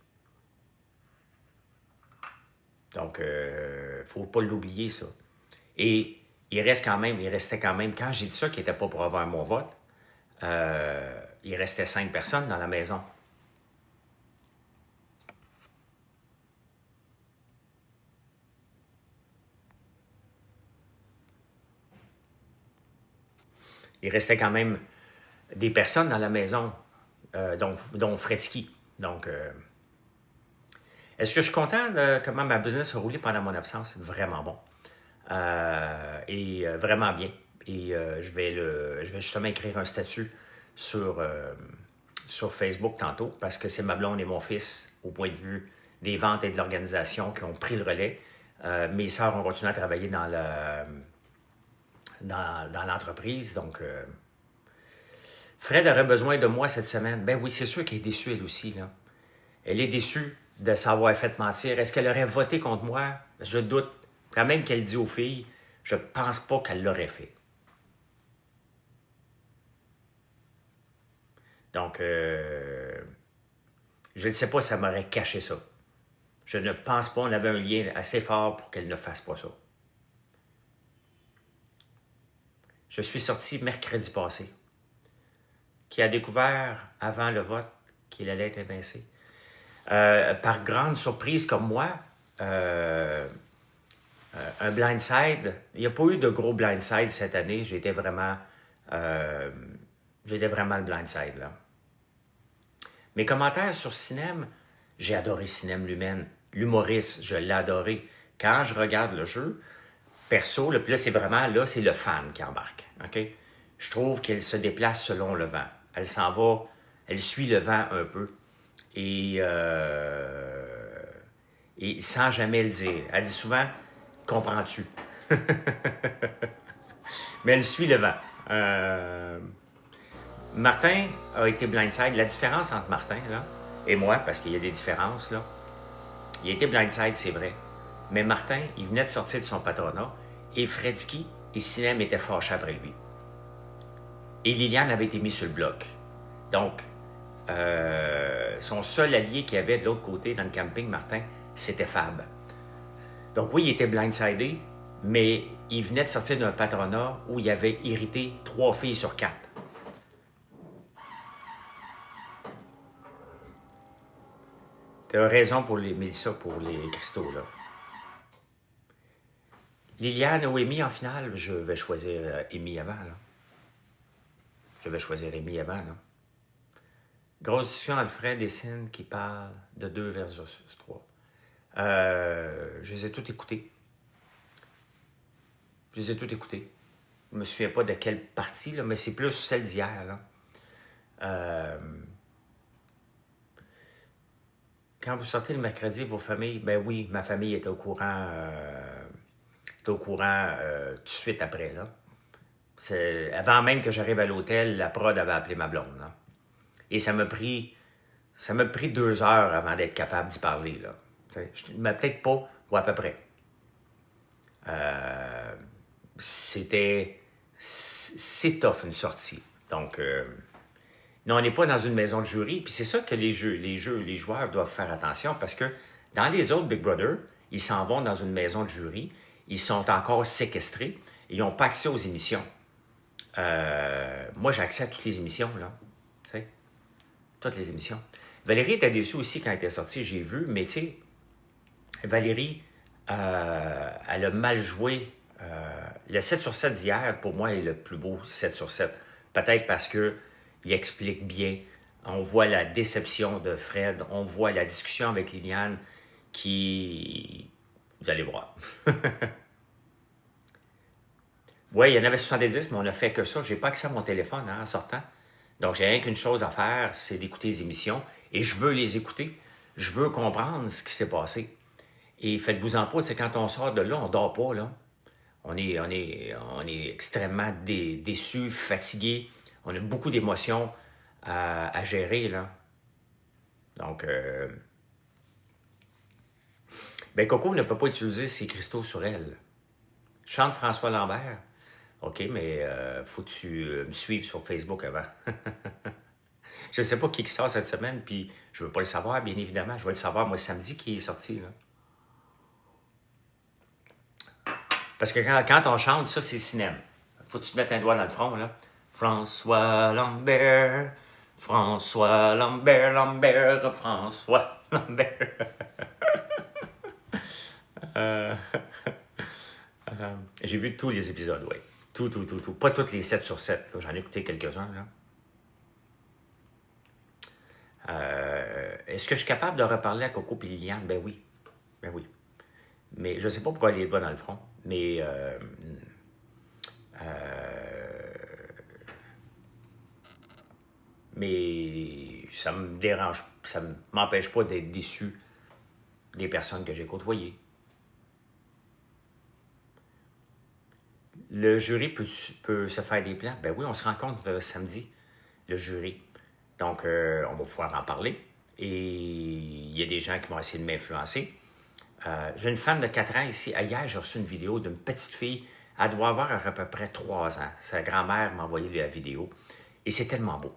Donc, il ne faut pas l'oublier, ça. Et il restait quand même, quand j'ai dit ça, qu'il n'était pas pour avoir mon vote, il restait 5 personnes dans la maison. Il restait quand même des personnes dans la maison, dont Fredsky. Donc, est-ce que je suis content de comment ma business a roulé pendant mon absence? Vraiment bon. Vraiment bien. Et je vais justement écrire un statut sur Facebook tantôt, parce que c'est ma blonde et mon fils, au point de vue des ventes et de l'organisation, qui ont pris le relais. Mes sœurs ont continué à travailler dans l'entreprise. Donc, Fred aurait besoin de moi cette semaine. Ben oui, c'est sûr qu'elle est déçue, elle aussi, là. Elle est déçue de s'avoir fait mentir. Est-ce qu'elle aurait voté contre moi? Je doute. Quand même qu'elle dit aux filles, je pense pas qu'elle l'aurait fait. Donc, je ne sais pas si ça m'aurait caché ça. Je ne pense pas qu'on avait un lien assez fort pour qu'elle ne fasse pas ça. Je suis sorti mercredi passé, qui a découvert avant le vote qu'il allait être évincé. Par grande surprise comme moi, un blindside, il n'y a pas eu de gros blindside cette année. J'étais vraiment le blindside, là. Mes commentaires sur Cinem, j'ai adoré Cinem Lumen. L'humoriste, je l'ai adoré. Quand je regarde le jeu, perso, puis là, c'est vraiment, là, c'est le fan qui embarque. OK? Je trouve qu'elle se déplace selon le vent. Elle s'en va, elle suit le vent un peu. Et sans jamais le dire. Elle dit souvent, comprends-tu? Mais elle suit le vent. Martin a été blindside. La différence entre Martin là, et moi, parce qu'il y a des différences, là, il a été blindside, c'est vrai. Mais Martin, il venait de sortir de son patronat et Fredsky et Cinem étaient fâchés après lui. Et Liliane avait été mise sur le bloc. Donc, son seul allié qu'il y avait de l'autre côté dans le camping, Martin, c'était Fab. Donc oui, il était blindsidé, mais il venait de sortir d'un patronat où il avait irrité 3 filles sur 4. Tu as raison pour les Mélissa, pour les cristaux, là. Liliane ou Amy en finale, je vais choisir Amy avant, là. Je vais choisir Amy avant, là. Grosse discussion Alfred et Cine qui parlent de 2 versus 3. Je les ai toutes écoutées. Je les ai toutes écoutées. Je ne me souviens pas de quelle partie, là, mais c'est plus celle d'hier, là. Quand vous sortez le mercredi, vos familles, ben oui, ma famille était au courant, tout de suite après, là. Avant même que j'arrive à l'hôtel, la prod avait appelé ma blonde, là. Et ça m'a pris 2 heures avant d'être capable d'y parler, là. Mais peut-être pas, ou à peu près. C'est tough, une sortie. Donc, non, on n'est pas dans une maison de jury. Puis c'est ça que les joueurs doivent faire attention, parce que dans les autres Big Brother, ils s'en vont dans une maison de jury, ils sont encore séquestrés, et ils n'ont pas accès aux émissions. Moi, j'ai accès à toutes les émissions, là. Tu sais, toutes les émissions. Valérie était déçue aussi quand elle était sortie, j'ai vu, mais tu sais, Valérie, elle a mal joué. Le 7 sur 7 d'hier, pour moi, est le plus beau 7 sur 7. Peut-être parce qu'il explique bien. On voit la déception de Fred, on voit la discussion avec Liliane qui... Vous allez voir. Oui, il y en avait 70, mais on n'a fait que ça. Je n'ai pas accès à mon téléphone, hein, en sortant. Donc, j'ai rien qu'une chose à faire, c'est d'écouter les émissions. Et je veux les écouter. Je veux comprendre ce qui s'est passé. Et faites-vous-en pas, c'est quand on sort de là, on dort pas, là. On est extrêmement déçus, fatigués. On a beaucoup d'émotions à gérer, là. Donc, ben Coco ne peut pas utiliser ses cristaux sur elle. Chante François Lambert. OK, mais faut que tu me suives sur Facebook avant. Je ne sais pas qui sort cette semaine, puis je ne veux pas le savoir, bien évidemment. Je vais le savoir, moi, samedi, qui est sorti, là. Parce que quand on chante, ça, c'est cinéma. Faut que tu te mettes un doigt dans le front, là. François Lambert, François Lambert, Lambert, François Lambert. Euh, J'ai vu tous les épisodes, oui. Tout. Pas toutes les 7 sur 7. J'en ai écouté quelques-uns, là. Est-ce que je suis capable de reparler à Coco et Liliane? Ben oui. Ben oui. Mais je ne sais pas pourquoi elle est dans le front. Mais ça me dérange, ça ne m'empêche pas d'être déçu des personnes que j'ai côtoyées. Le jury peut se faire des plans. Ben oui, on se rencontre samedi, le jury. Donc, on va pouvoir en parler. Et il y a des gens qui vont essayer de m'influencer. J'ai une femme de 4 ans ici. Hier, j'ai reçu une vidéo d'une petite fille. Elle doit avoir à peu près 3 ans. Sa grand-mère m'a envoyé la vidéo. Et c'est tellement beau.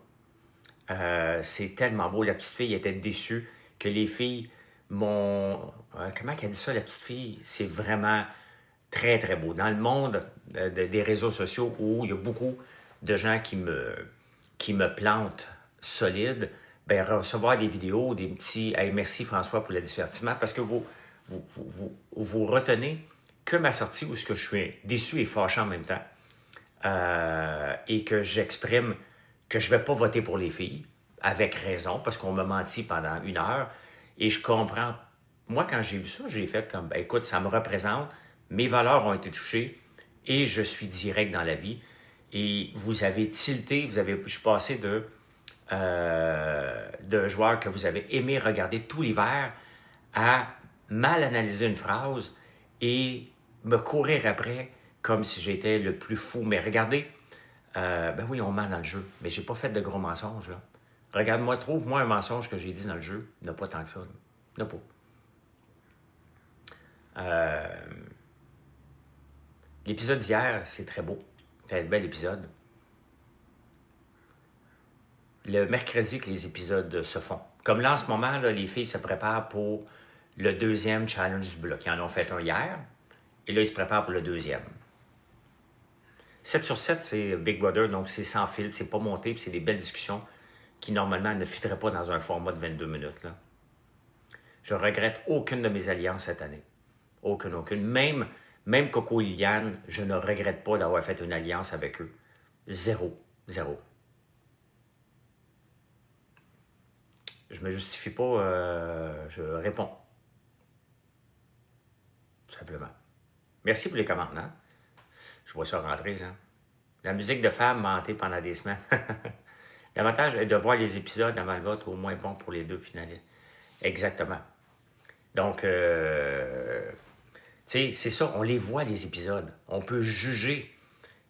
C'est tellement beau. La petite fille était déçue que les filles m'ont... comment elle dit ça, la petite fille? C'est vraiment très, très beau. Dans le monde des réseaux sociaux où il y a beaucoup de gens qui me plantent solide, ben recevoir des vidéos, des petits hey, « merci François pour le divertissement » parce que vous retenez que ma sortie où ce que je suis déçu et fâché en même temps et que j'exprime que je ne vais pas voter pour les filles, avec raison, parce qu'on m'a menti pendant 1 heure, et je comprends. Moi, quand j'ai vu ça, j'ai fait comme, ben, écoute, ça me représente, mes valeurs ont été touchées, et je suis direct dans la vie. Et vous avez tilté, je suis passé de joueur que vous avez aimé regarder tout l'hiver à mal analyser une phrase et me courir après comme si j'étais le plus fou. Mais regardez, ben oui, on ment dans le jeu, mais j'ai pas fait de gros mensonges, là. Regarde-moi, trouve-moi un mensonge que j'ai dit dans le jeu. Il n'y en a pas tant que ça. Il n'y en a pas. L'épisode d'hier, c'est très beau. C'est un bel épisode. Le mercredi que les épisodes se font. Comme là, en ce moment, là, les filles se préparent pour le 2e challenge du bloc. Ils en ont fait un hier, et là, ils se préparent pour le 2e. 7 sur 7, c'est Big Brother, donc c'est sans fil, c'est pas monté, puis c'est des belles discussions qui, normalement, ne fitteraient pas dans un format de 22 minutes. Là. Je regrette aucune de mes alliances cette année. Aucune. Même Coco et Liliane, je ne regrette pas d'avoir fait une alliance avec eux. Zéro. Je me justifie pas, je réponds. Tout simplement. Merci pour les commentaires. Je vois ça rentrer, là. La musique de femme m'a hanté pendant des semaines. L'avantage est de voir les épisodes avant le vote, au moins bon pour les 2 finalistes. Exactement. Donc, tu sais, c'est ça, on les voit, les épisodes. On peut juger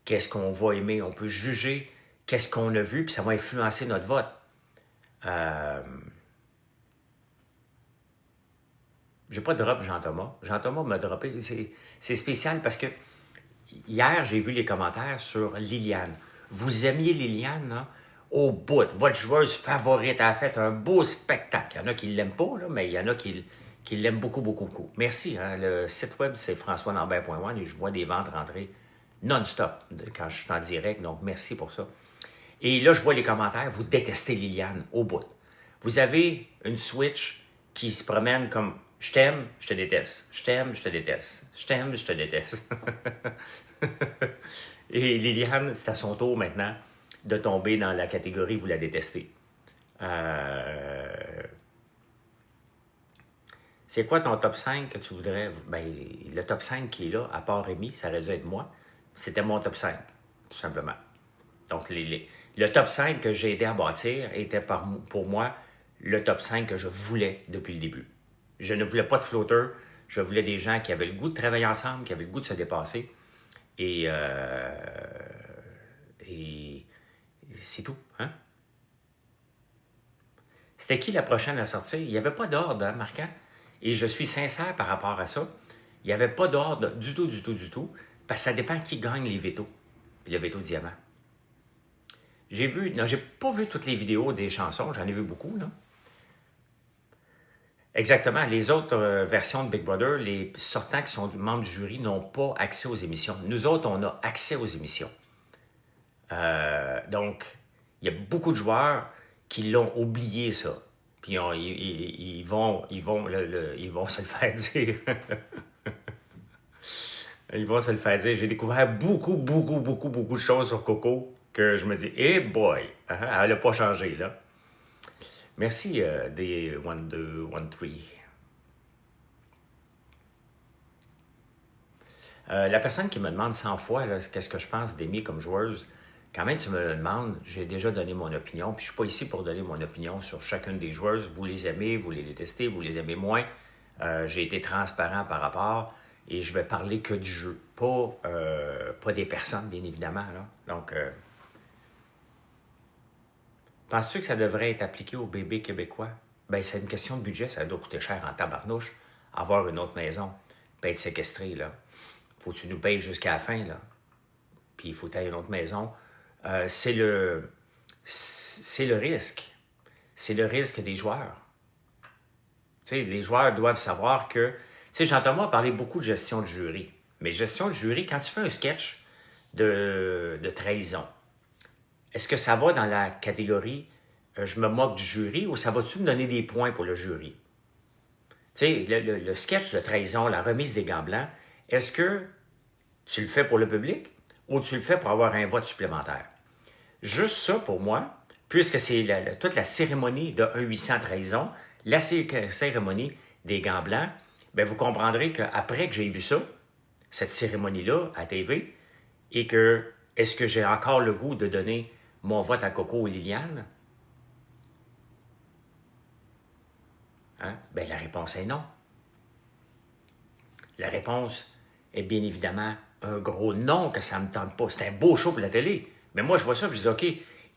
qu'est-ce qu'on va aimer, on peut juger qu'est-ce qu'on a vu, puis ça va influencer notre vote. J'ai pas de drop Jean-Thomas. Jean-Thomas m'a droppé. C'est spécial parce que hier, j'ai vu les commentaires sur Liliane. Vous aimiez Liliane, hein? Au bout. Votre joueuse favorite. Elle a fait un beau spectacle. Il y en a qui ne l'aiment pas, là, mais il y en a qui l'aiment beaucoup. Merci. Hein? Le site web, c'est françoislambert.one et je vois des ventes rentrer non-stop quand je suis en direct. Donc, merci pour ça. Et là, je vois les commentaires. Vous détestez Liliane au bout. Vous avez une switch qui se promène comme je t'aime, je te déteste. Je t'aime, je te déteste. Je t'aime, je te déteste. Et Liliane, c'est à son tour maintenant de tomber dans la catégorie vous la détestez. C'est quoi ton top 5 que tu voudrais? Ben, le top 5 qui est là, à part Rémi, ça aurait dû être moi, c'était mon top 5, tout simplement. Donc, le top 5 que j'ai aidé à bâtir était pour moi le top 5 que je voulais depuis le début. Je ne voulais pas de flotteurs, je voulais des gens qui avaient le goût de travailler ensemble, qui avaient le goût de se dépasser. Et c'est tout. Hein? C'était qui la prochaine à sortir? Il n'y avait pas d'ordre, hein, marquant. Et je suis sincère par rapport à ça. Il n'y avait pas d'ordre du tout. Parce que ça dépend qui gagne les vétos. Puis le veto diamant. J'ai pas vu toutes les vidéos des chansons, j'en ai vu beaucoup, là. Exactement. Les autres versions de Big Brother, les sortants qui sont membres du jury n'ont pas accès aux émissions. Nous autres, on a accès aux émissions. Donc, il y a beaucoup de joueurs qui l'ont oublié, ça. Puis ils vont ils vont se le faire dire. Ils vont se le faire dire. J'ai découvert beaucoup de choses sur Coco que je me dis, hey boy, elle n'a pas changé, là. Merci, des 1, 2, 1, 3. La personne qui me demande 100 fois qu'est-ce que je pense d'Amy comme joueuse, quand même tu me le demandes, j'ai déjà donné mon opinion, puis je ne suis pas ici pour donner mon opinion sur chacune des joueuses. Vous les aimez, vous les détestez, vous les aimez moins. J'ai été transparent par rapport et je vais parler que du jeu, pas des personnes, bien évidemment. Là. Donc, penses-tu que ça devrait être appliqué aux bébés québécois? Ben, c'est une question de budget, ça doit coûter cher en tabarnouche, avoir une autre maison, puis être séquestré, là. Faut que tu nous payes jusqu'à la fin, là. Puis il faut que tu aies une autre maison. C'est le risque. C'est le risque des joueurs. Tu sais, les joueurs doivent savoir que... Tu sais, j'entends moi parler beaucoup de gestion de jury. Mais gestion de jury, quand tu fais un sketch de trahison, est-ce que ça va dans la catégorie je me moque du jury ou ça va-tu me donner des points pour le jury? Tu sais, le sketch de trahison, la remise des gants blancs, est-ce que tu le fais pour le public ou tu le fais pour avoir un vote supplémentaire? Juste ça, pour moi, puisque c'est toute la cérémonie de 1-800 trahison, la cérémonie des gants blancs, bien, vous comprendrez qu'après que j'ai vu ça, cette cérémonie-là à TV, et que est-ce que j'ai encore le goût de donner mon vote à Coco ou Liliane? Hein? Bien, la réponse est non. La réponse est bien évidemment un gros non que ça ne me tente pas. C'est un beau show pour la télé. Mais moi, je vois ça et je dis, OK,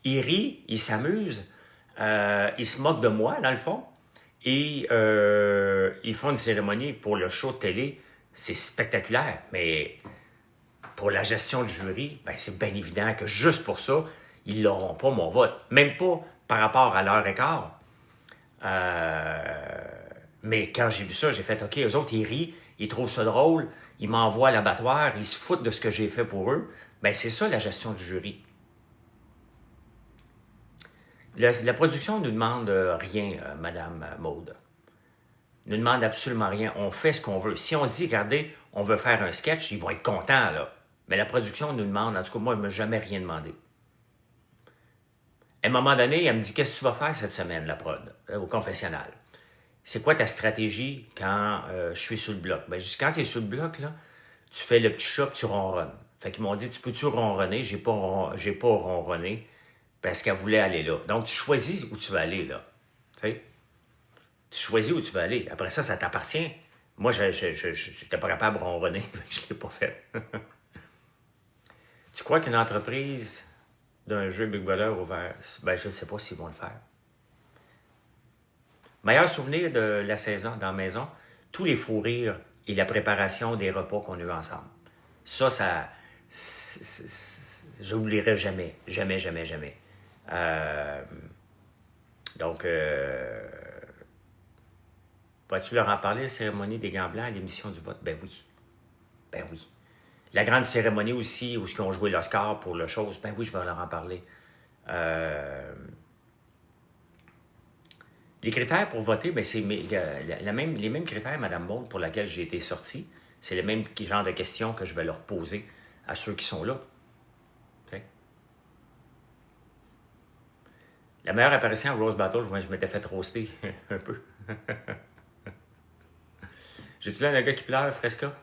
il rit, il s'amuse, il se moque de moi, dans le fond, et ils font une cérémonie pour le show de télé. C'est spectaculaire, mais pour la gestion du jury, ben, c'est bien évident que juste pour ça, ils n'auront pas mon vote. Même pas par rapport à leur écart. Mais quand j'ai vu ça, j'ai fait, OK, eux autres, ils rient, ils trouvent ça drôle, ils m'envoient à l'abattoir, ils se foutent de ce que j'ai fait pour eux. Ben, c'est ça la gestion du jury. La production ne nous demande rien, Madame Maude. Ne nous demande absolument rien. On fait ce qu'on veut. Si on dit, regardez, on veut faire un sketch, ils vont être contents, là. Mais la production nous demande, en tout cas, moi, elle ne m'a jamais rien demandé. À un moment donné, elle me dit, qu'est-ce que tu vas faire cette semaine, la prod, au confessionnal? C'est quoi ta stratégie quand je suis sur le bloc? Ben, quand tu es sur le bloc, là, tu fais le petit chat, tu ronronnes. Fait qu'ils m'ont dit, tu peux-tu ronronner? J'ai pas ronronné parce qu'elle voulait aller là. Donc, tu choisis où tu vas aller, là. Tu choisis où tu vas aller. Après ça, ça t'appartient. Moi, je n'étais pas capable de ronronner, je ne l'ai pas fait. Tu crois qu'une entreprise d'un jeu Big Brother ouvert, ben, je ne sais pas s'ils vont le faire. Meilleur souvenir de la saison dans la maison, tous les fous rires et la préparation des repas qu'on a eu ensemble. Ça, je n'oublierai jamais. Jamais, jamais, jamais. Donc, vas-tu leur en parler, la cérémonie des gants blancs à l'émission du vote? Ben oui. Ben oui. La grande cérémonie aussi, où ils ont joué l'Oscar pour le chose, ben oui, je vais leur en parler. Les critères pour voter, ben c'est les mêmes critères, Mme Maud, pour laquelle j'ai été sorti. C'est le même genre de questions que je vais leur poser à ceux qui sont là. T'sais. La meilleure apparition à Rose Battle, moi, je m'étais fait roaster un peu. J'ai-tu là un gars qui pleure, Fresca?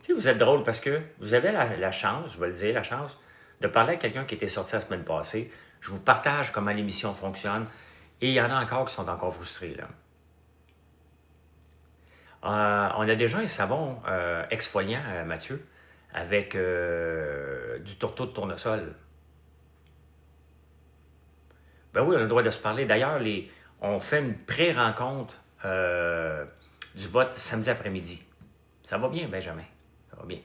Tu sais, vous êtes drôle parce que vous avez la chance, je vais le dire, la chance, de parler à quelqu'un qui était sorti la semaine passée. Je vous partage comment l'émission fonctionne. Et il y en a encore qui sont encore frustrés, là. On a déjà un savon exfoliant, Mathieu, avec du tourteau de tournesol. Ben oui, on a le droit de se parler. D'ailleurs, on fait une pré-rencontre du vote samedi après-midi. Ça va bien, Benjamin? Ça va bien.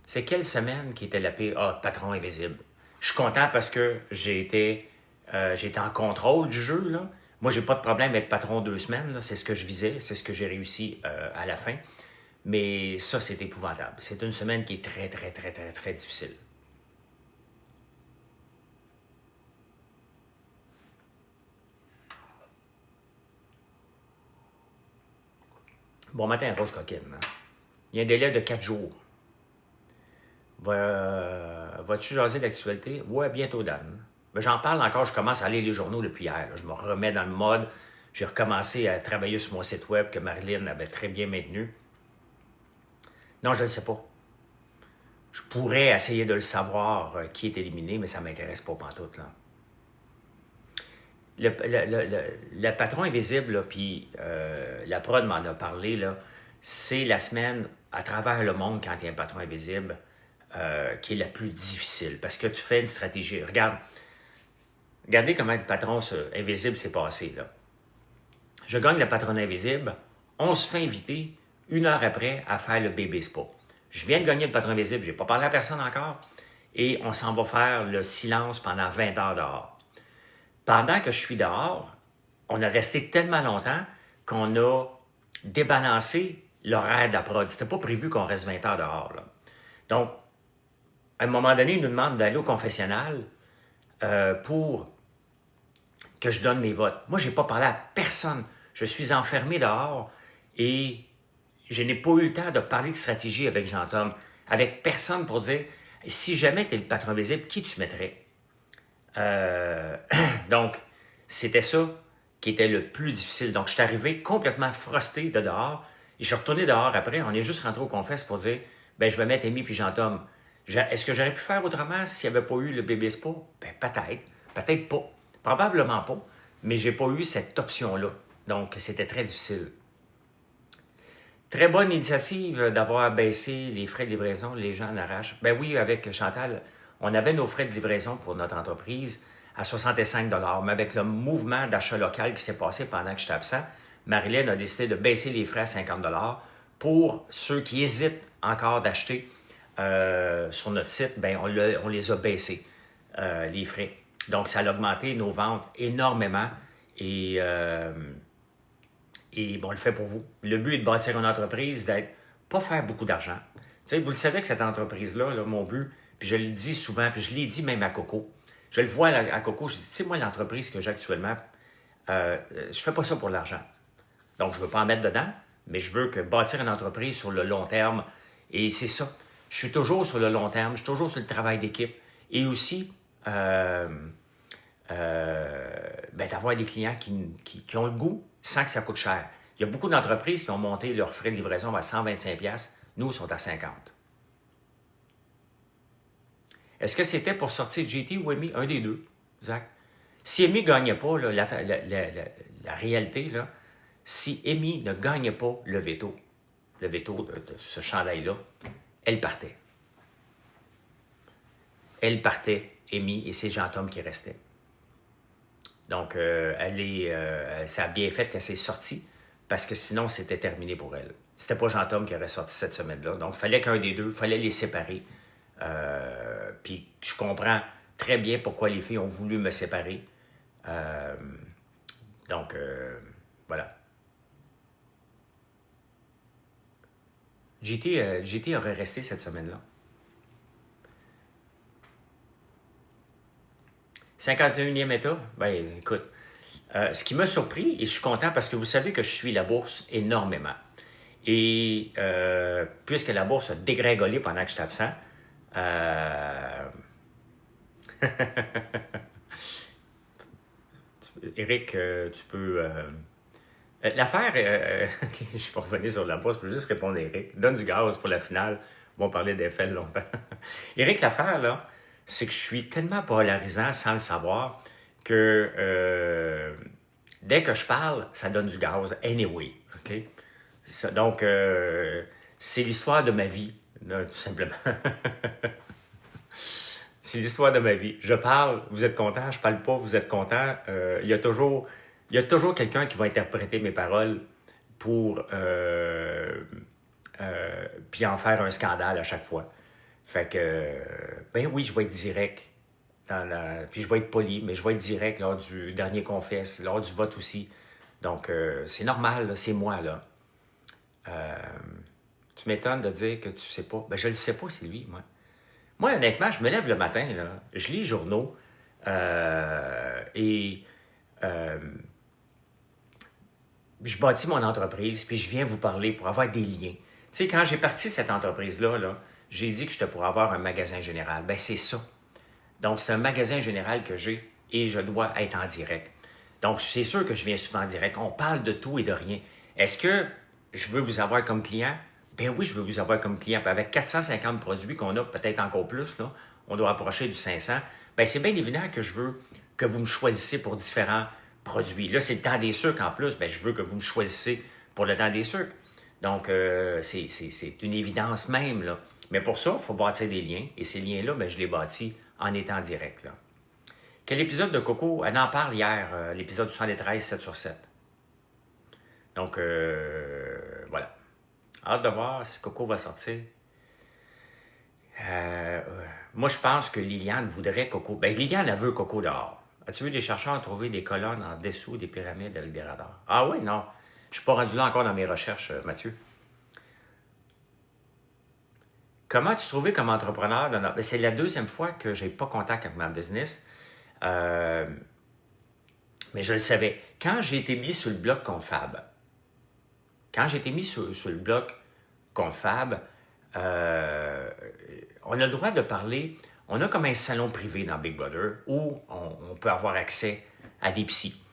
C'est quelle semaine qui était la pire? Ah, patron invisible. Je suis content parce que j'ai été en contrôle du jeu, là. Moi, j'ai pas de problème d'être patron 2 semaines, là. C'est ce que je visais, c'est ce que j'ai réussi à la fin. Mais ça, c'est épouvantable. C'est une semaine qui est très, très, très, très, très difficile. Bon matin, Rose Coquine. Il y a un délai de 4 jours. Vas-tu jaser d'actualité? Ouais, bientôt, Dan. Mais j'en parle encore, je commence à lire les journaux depuis hier. Là. Je me remets dans le mode. J'ai recommencé à travailler sur mon site web que Marilyn avait très bien maintenu. Non, je ne sais pas. Je pourrais essayer de le savoir qui est éliminé, mais ça ne m'intéresse pas pantoute, là. Le patron invisible, puis la prod m'en a parlé, là, c'est la semaine à travers le monde quand il y a un patron invisible qui est la plus difficile. Parce que tu fais une stratégie. Regardez comment le patron invisible s'est passé. Là. Je gagne le patron invisible, on se fait inviter 1 heure après à faire le bébé spa. Je viens de gagner le patron invisible, je n'ai pas parlé à personne encore, et on s'en va faire le silence pendant 20 heures dehors. Pendant que je suis dehors, on a resté tellement longtemps qu'on a débalancé l'horaire de la prod. C'était pas prévu qu'on reste 20 heures dehors. Là. Donc, à un moment donné, il nous demande d'aller au confessionnal pour que je donne mes votes. Moi, je n'ai pas parlé à personne. Je suis enfermé dehors et je n'ai pas eu le temps de parler de stratégie avec Jean-Tom, avec personne pour dire si jamais tu es le patron visible, qui tu mettrais? Donc, c'était ça qui était le plus difficile. Donc, je suis arrivé complètement frosté de dehors et je suis retourné dehors après. On est juste rentré au confesse pour dire ben je vais mettre Amy puis Jean-Tom. Est-ce que j'aurais pu faire autrement s'il n'y avait pas eu le bébé spa? Ben peut-être, peut-être pas. Probablement pas, mais j'ai pas eu cette option-là. Donc, c'était très difficile. Très bonne initiative d'avoir baissé les frais de livraison, les gens en arrachent. Ben oui, avec Chantal, on avait nos frais de livraison pour notre entreprise à 65 $. Mais avec le mouvement d'achat local qui s'est passé pendant que j'étais absent, Marilyn a décidé de baisser les frais à 50 $ pour ceux qui hésitent encore d'acheter sur notre site, ben on les a baissés, les frais. Donc, ça a augmenté nos ventes énormément et bon, on le fait pour vous. Le but est de bâtir une entreprise, d'être pas faire beaucoup d'argent. Tu sais, vous le savez que cette entreprise-là, là, mon but, puis je le dis souvent, puis je l'ai dit même à Coco. Je le vois à Coco, je dis, tu sais, moi, l'entreprise que j'ai actuellement, je fais pas ça pour l'argent. Donc, je veux pas en mettre dedans, mais je veux que bâtir une entreprise sur le long terme. Et c'est ça. Je suis toujours sur le long terme, je suis toujours sur le travail d'équipe. Et aussi, d'avoir des clients qui ont le goût sans que ça coûte cher. Il y a beaucoup d'entreprises qui ont monté leurs frais de livraison à 125 $. Nous, ils sont à 50 $. Est-ce que c'était pour sortir JT ou Amy? Un des deux, Zach. Si Amy ne gagnait pas, là, la réalité, là, si Amy ne gagnait pas le veto de ce chandail-là, elle partait. Elle partait, Amy, et c'est Jean-Tom qui restait. Donc, ça a bien fait qu'elle s'est sortie, parce que sinon, c'était terminé pour elle. C'était pas Jean-Tom qui aurait sorti cette semaine-là. Donc, il fallait qu'un des deux, il fallait les séparer. Puis, je comprends très bien pourquoi les filles ont voulu me séparer. Donc, voilà. JT aurait resté cette semaine-là. 51e état, ben écoute, ce qui m'a surpris, et je suis content parce que vous savez que je suis la bourse énormément. Et puisque la bourse a dégringolé pendant que j'étais absent, Éric, tu peux... l'affaire, je vais revenir sur la bourse, je peux juste répondre à Éric. Donne du gaz pour la finale. On va parler d'FL longtemps. Éric, l'affaire, là, c'est que je suis tellement polarisant sans le savoir que dès que je parle, ça donne du gaz anyway. OK? Donc, c'est l'histoire de ma vie, là, tout simplement. C'est l'histoire de ma vie. Je parle, vous êtes content, je parle pas, vous êtes content. Il y a toujours quelqu'un qui va interpréter mes paroles pour puis en faire un scandale à chaque fois. Fait que, ben oui, je vais être direct Puis je vais être poli, mais je vais être direct lors du dernier confesse, lors du vote aussi. Donc, c'est normal, là, c'est moi, là. Tu m'étonnes de dire que tu sais pas. Ben, je le sais pas, Sylvie, moi. Moi, honnêtement, je me lève le matin, là, je lis les journaux, et je bâtis mon entreprise, puis je viens vous parler pour avoir des liens. Tu sais, quand j'ai parti cette entreprise-là, là, j'ai dit que j'étais pour avoir un magasin général. Ben, c'est ça. Donc, c'est un magasin général que j'ai et je dois être en direct. Donc, c'est sûr que je viens souvent en direct. On parle de tout et de rien. Est-ce que je veux vous avoir comme client? Ben oui, je veux vous avoir comme client. Puis avec 450 produits qu'on a, peut-être encore plus, là, on doit approcher du 500. Ben c'est bien évident que je veux que vous me choisissez pour différents produits. Là, c'est le temps des sucres en plus. Ben, je veux que vous me choisissez pour le temps des sucres. Donc, c'est une évidence même, là. Mais pour ça, il faut bâtir des liens. Et ces liens-là, ben, je les bâtis en étant direct, là. Quel épisode de Coco? Elle en parle hier, l'épisode 73, 7 sur 7. Donc, voilà. Hâte de voir si Coco va sortir. Moi, je pense que Liliane voudrait Coco. Ben, Liliane, elle veut Coco dehors. As-tu vu des chercheurs trouver des colonnes en dessous des pyramides avec des radars? Ah oui, non. Je ne suis pas rendu là encore dans mes recherches, Mathieu. Comment tu trouvais comme entrepreneur? Ben, c'est la deuxième fois que je n'ai pas contact avec ma business. Mais je le savais. Quand j'ai été mis sur le bloc Confab, le bloc Confab, on a le droit de parler. On a comme un salon privé dans Big Brother où on peut avoir accès à des psys.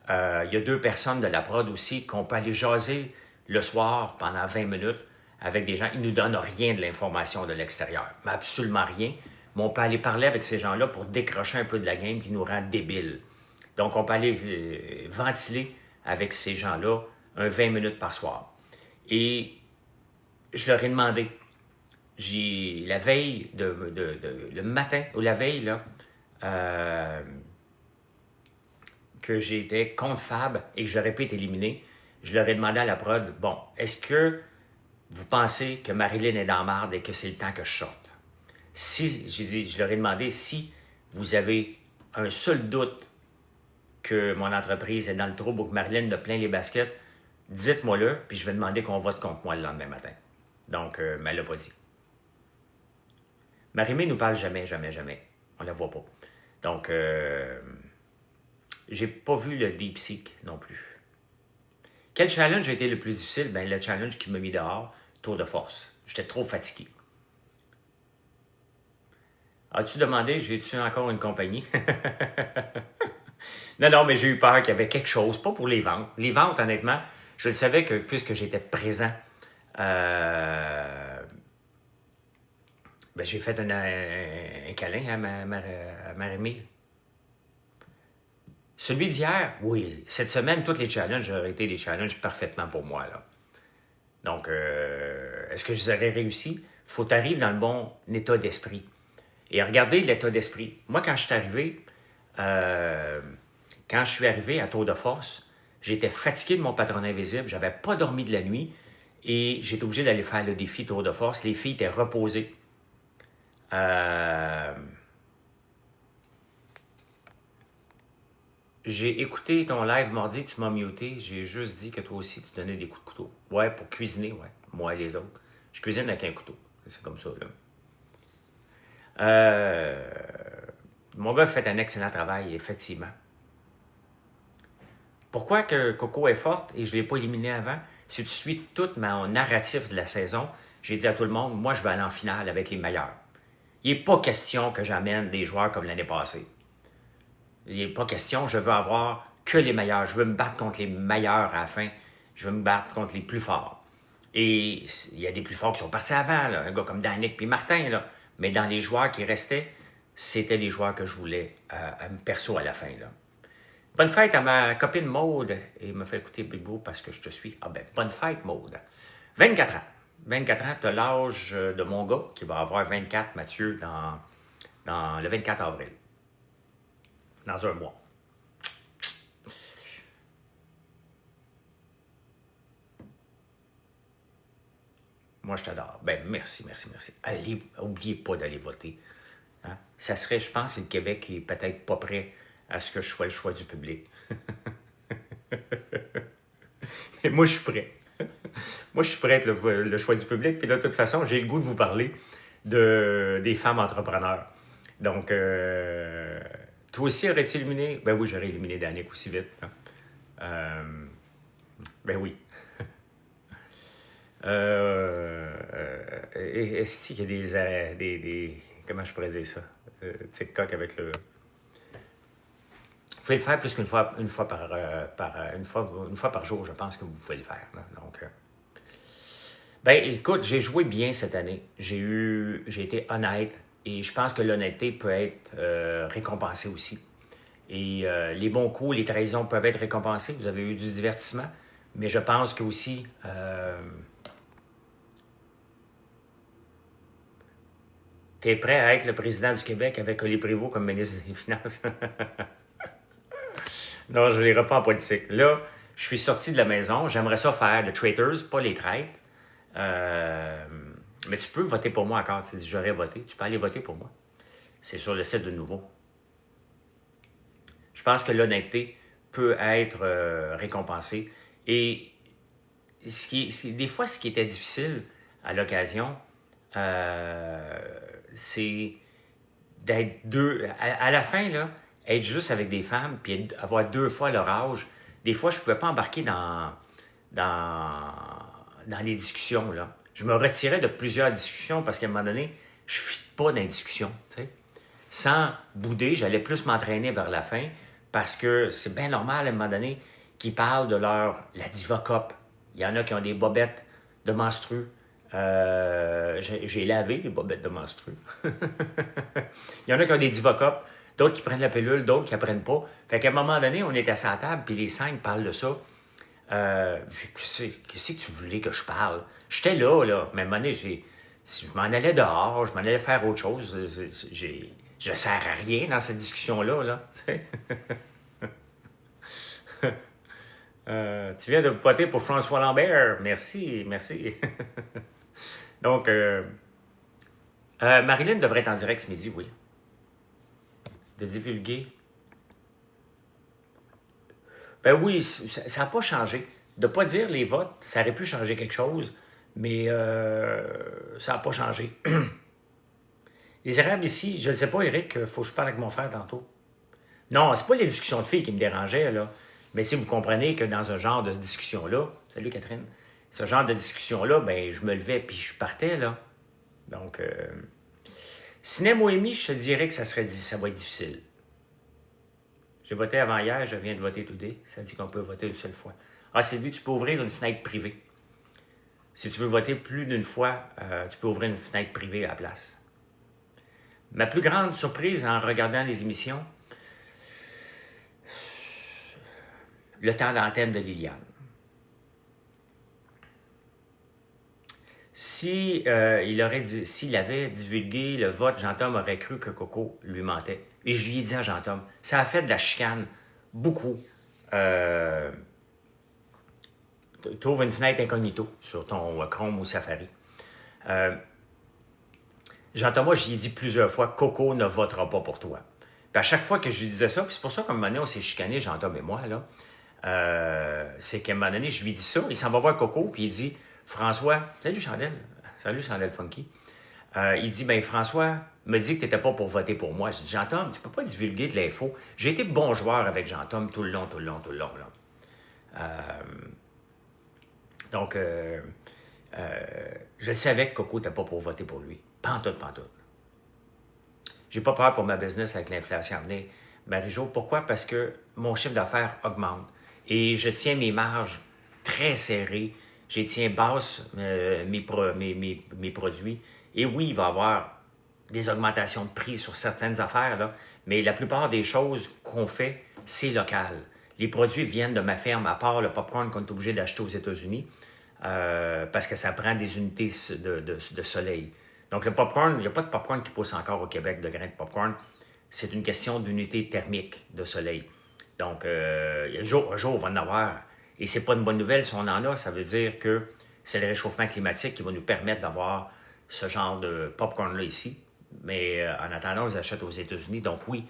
Il y a 2 personnes de la prod aussi qu'on peut aller jaser le soir pendant 20 minutes avec des gens. Ils ne nous donnent rien de l'information de l'extérieur, mais absolument rien. Mais on peut aller parler avec ces gens-là pour décrocher un peu de la game qui nous rend débiles. Donc, on peut aller ventiler avec ces gens-là un 20 minutes par soir. Et je leur ai demandé, la veille, le matin, ou la veille, là, que j'étais contre Fab et que j'aurais pu être éliminé, je leur ai demandé à la prod, bon, est-ce que vous pensez que Marilyn est dans la marde et que c'est le temps que je sorte? Je leur ai demandé si vous avez un seul doute que mon entreprise est dans le trouble ou que Marilyn a plein les baskets, dites-moi-le, puis je vais demander qu'on vote contre moi le lendemain matin. Donc, mais elle l'a pas dit. Marie-Mé nous parle jamais, jamais, jamais. On la voit pas. Donc, j'ai pas vu le DeepSeek non plus. Quel challenge a été le plus difficile? Ben, le challenge qui m'a mis dehors, tour de force. J'étais trop fatigué. As-tu demandé, j'ai-tu encore une compagnie? Non, mais j'ai eu peur qu'il y avait quelque chose, pas pour les ventes. Les ventes, honnêtement, je le savais que puisque j'étais présent, ben, j'ai fait un câlin à Marie-Mé. Celui d'hier, oui. Cette semaine, tous les challenges auraient été des challenges parfaitement pour moi, là. Donc, est-ce que je les aurais réussi? Il faut arriver dans le bon état d'esprit. Et regardez l'état d'esprit. Moi, quand je suis arrivé, à Tour de Force, j'étais fatigué de mon patron invisible, j'avais pas dormi de la nuit et j'étais obligé d'aller faire le défi Tour de Force. Les filles étaient reposées. J'ai écouté ton live mardi, tu m'as muté. J'ai juste dit que toi aussi, tu donnais des coups de couteau. Ouais, pour cuisiner, ouais. Moi et les autres. Je cuisine avec un couteau. C'est comme ça, là. Mon gars fait un excellent travail, effectivement. Pourquoi que Coco est forte et je ne l'ai pas éliminée avant? Si tu suis tout mon narratif de la saison, j'ai dit à tout le monde, moi, je vais aller en finale avec les meilleurs. Il n'est pas question que j'amène des joueurs comme l'année passée. Il n'est pas question, je veux avoir que les meilleurs. Je veux me battre contre les meilleurs à la fin. Je veux me battre contre les plus forts. Et il y a des plus forts qui sont partis avant, là, un gars comme Danick puis Martin. Là. Mais dans les joueurs qui restaient, c'était les joueurs que je voulais perso à la fin. Là. Bonne fête à ma copine Maude. Et il me fait écouter Big Bro parce que je te suis. Ah ben, bonne fête, Maude. 24 ans. 24 ans, tu as l'âge de mon gars qui va avoir 24, Mathieu, dans le 24 avril. Dans un mois. Moi, je t'adore. Ben, merci. Allez, n'oubliez pas d'aller voter. Hein? Ça serait, je pense, que le Québec est peut-être pas prêt à ce que je sois le choix du public. Mais moi, je suis prêt. Moi, je suis prêt à être le choix du public. Puis de toute façon, j'ai le goût de vous parler des femmes entrepreneurs. Donc, toi aussi, aurais-tu éliminé? Ben oui, j'aurais éliminé Danick aussi vite. Hein. Ben oui. Est-ce qu'il y a comment je pourrais dire ça? TikTok avec le... Vous pouvez le faire plus qu'une fois, une fois par jour, je pense que vous pouvez le faire. Là. Donc, ben, écoute, j'ai joué bien cette année. J'ai été honnête et je pense que l'honnêteté peut être récompensée aussi. Et les bons coups, les trahisons peuvent être récompensées. Vous avez eu du divertissement, mais je pense que aussi tu es prêt à être le président du Québec avec Olivier Prévost comme ministre des Finances. Non, je n'irai pas en politique. Là, je suis sorti de la maison. J'aimerais ça faire de traitors, pas les traites. Mais tu peux voter pour moi encore. Tu dis, j'aurais voté. Tu peux aller voter pour moi. C'est sur le site de Nouveau. Je pense que l'honnêteté peut être récompensée. Et des fois, ce qui était difficile à l'occasion, c'est d'être deux. À la fin, là, être juste avec des femmes, puis avoir 2 fois leur âge, des fois, je ne pouvais pas embarquer dans les discussions. Là. Je me retirais de plusieurs discussions parce qu'à un moment donné, je ne fit pas dans les discussions. Tu sais. Sans bouder, j'allais plus m'entraîner vers la fin parce que c'est bien normal à un moment donné qu'ils parlent de la Diva Cup. Il y en a qui ont des bobettes de menstrues. J'ai lavé les bobettes de menstrues. Il y en a qui ont des Diva Cup, d'autres qui prennent la pilule, d'autres qui ne la prennent pas. Fait qu'à un moment donné, on est assis à la table, puis les 5 parlent de ça. Qu'est-ce que tu voulais que je parle? J'étais là, mais à un moment donné, je m'en allais dehors, je m'en allais faire autre chose. Je ne sers à rien dans cette discussion-là. Là. Tu viens de voter pour François Lambert. Merci, merci. Donc, Marilyn devrait être en direct ce midi, oui. De divulguer. Ben oui, ça n'a pas changé. De ne pas dire les votes, ça aurait pu changer quelque chose, mais ça n'a pas changé. Les Arabes ici, je ne sais pas, Eric, il faut que je parle avec mon frère tantôt. Non, c'est pas les discussions de filles qui me dérangeaient, là. Mais si vous comprenez que dans ce genre de discussion-là, salut Catherine, ce genre de discussion-là, ben je me levais puis je partais, là. Donc, Ciné-Moémie, je te dirais que ça va être difficile. J'ai voté avant hier, je viens de voter today. Ça dit qu'on peut voter une seule fois. Ah, Sylvie, tu peux ouvrir une fenêtre privée. Si tu veux voter plus d'une fois, tu peux ouvrir une fenêtre privée à la place. Ma plus grande surprise en regardant les émissions, le temps d'antenne de Liliane. S'il avait divulgué le vote, Jean-Tom aurait cru que Coco lui mentait. Et je lui ai dit à Jean-Tom, ça a fait de la chicane, beaucoup. Tu ouvres une fenêtre incognito sur ton Chrome ou Safari. Jean-Thomas, j'y ai dit plusieurs fois, Coco ne votera pas pour toi. Puis à chaque fois que je lui disais ça, puis c'est pour ça qu'à un moment donné, on s'est chicané, Jean-Tom et moi, là, c'est qu'à un moment donné, je lui dis ça, il s'en va voir Coco, puis il dit, François, salut Chandelle Funky, il dit, ben François me dit que tu n'étais pas pour voter pour moi. Je dis, Jean-Tom, tu peux pas divulguer de l'info. J'ai été bon joueur avec Jean-Tom tout le long. Là. Donc, je savais que Coco n'était pas pour voter pour lui. Pantoute. J'ai pas peur pour ma business avec l'inflation à venir. Marie-Jo, pourquoi? Parce que mon chiffre d'affaires augmente. Et je tiens mes marges très serrées. Je tiens basse mes produits. Et oui, il va y avoir des augmentations de prix sur certaines affaires, là, mais la plupart des choses qu'on fait, c'est local. Les produits viennent de ma ferme, à part le popcorn qu'on est obligé d'acheter aux États-Unis, parce que ça prend des unités de soleil. Donc le popcorn, il n'y a pas de popcorn qui pousse encore au Québec, de grains de popcorn. C'est une question d'unité thermique de soleil. Donc, un jour, on va en avoir. Et c'est pas une bonne nouvelle si on en a. Ça veut dire que c'est le réchauffement climatique qui va nous permettre d'avoir ce genre de popcorn-là ici. Mais en attendant, on les achète aux États-Unis. Donc oui,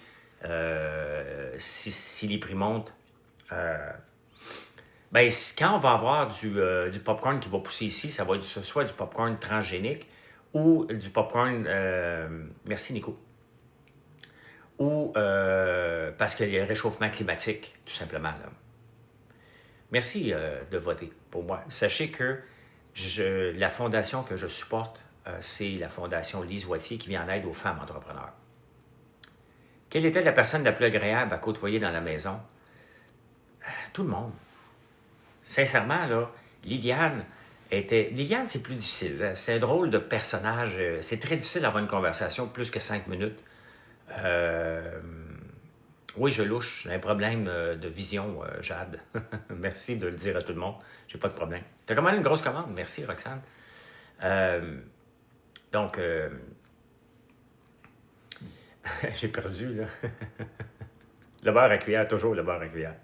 si les prix montent, ben, quand on va avoir du popcorn qui va pousser ici, ça va être soit du popcorn transgénique ou du popcorn... merci Nico. Ou parce qu'il y a le réchauffement climatique, tout simplement. Là. Merci de voter pour moi. Sachez que la fondation que je supporte, c'est la fondation Lise Wattier qui vient en aide aux femmes entrepreneurs. Quelle était la personne la plus agréable à côtoyer dans la maison? Tout le monde. Sincèrement, là, Liliane, c'est plus difficile. C'est un drôle de personnage. C'est très difficile d'avoir une conversation plus que 5 minutes. Oui, je louche. J'ai un problème de vision, Jade. Merci de le dire à tout le monde. J'ai pas de problème. Tu as commandé une grosse commande. Merci, Roxane. Donc, j'ai perdu, là. Le beurre à cuillère, toujours le beurre à cuillère.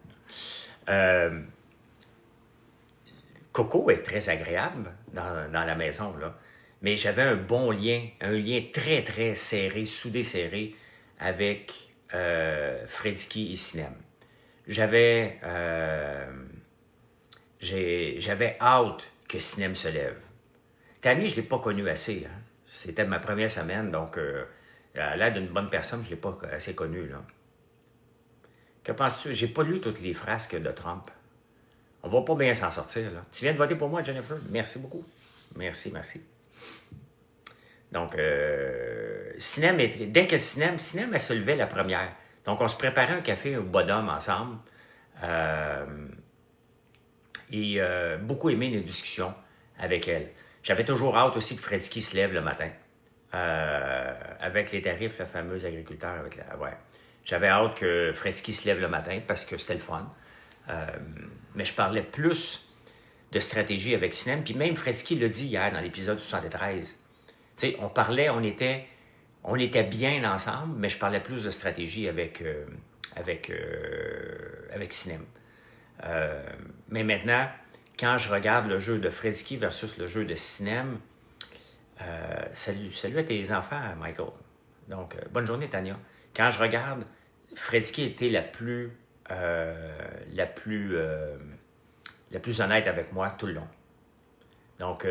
Coco est très agréable dans la maison, là. Mais j'avais un bon lien, un lien très, très serré, soudé serré avec Fredski et Sinem. J'avais hâte que Sinem se lève. Tammy, je ne l'ai pas connu assez. Hein? C'était ma première semaine, donc à l'air d'une bonne personne, je ne l'ai pas assez connu. Là. Que penses-tu? J'ai pas lu toutes les frasques de Trump. On va pas bien s'en sortir. Là. Tu viens de voter pour moi, Jennifer? Merci beaucoup. Merci, merci. Donc, dès que Sinem, elle se levait la première. Donc, on se préparait un café au bonhomme ensemble. Et beaucoup aimé les discussions avec elle. J'avais toujours hâte aussi que Fredski se lève le matin. Avec les tarifs, le fameux agriculteur. Ouais. J'avais hâte que Fredski se lève le matin parce que c'était le fun. Mais je parlais plus de stratégie avec Sinem. Puis même Fredski l'a dit hier dans l'épisode 73. Tu sais, on parlait, on était bien ensemble, mais je parlais plus de stratégie avec Sinem. Mais maintenant, quand je regarde le jeu de Fredski versus le jeu de Sinem, salut à tes enfants, Michael. Donc, bonne journée, Tania. Quand je regarde, Fredski était la plus honnête avec moi tout le long. Donc,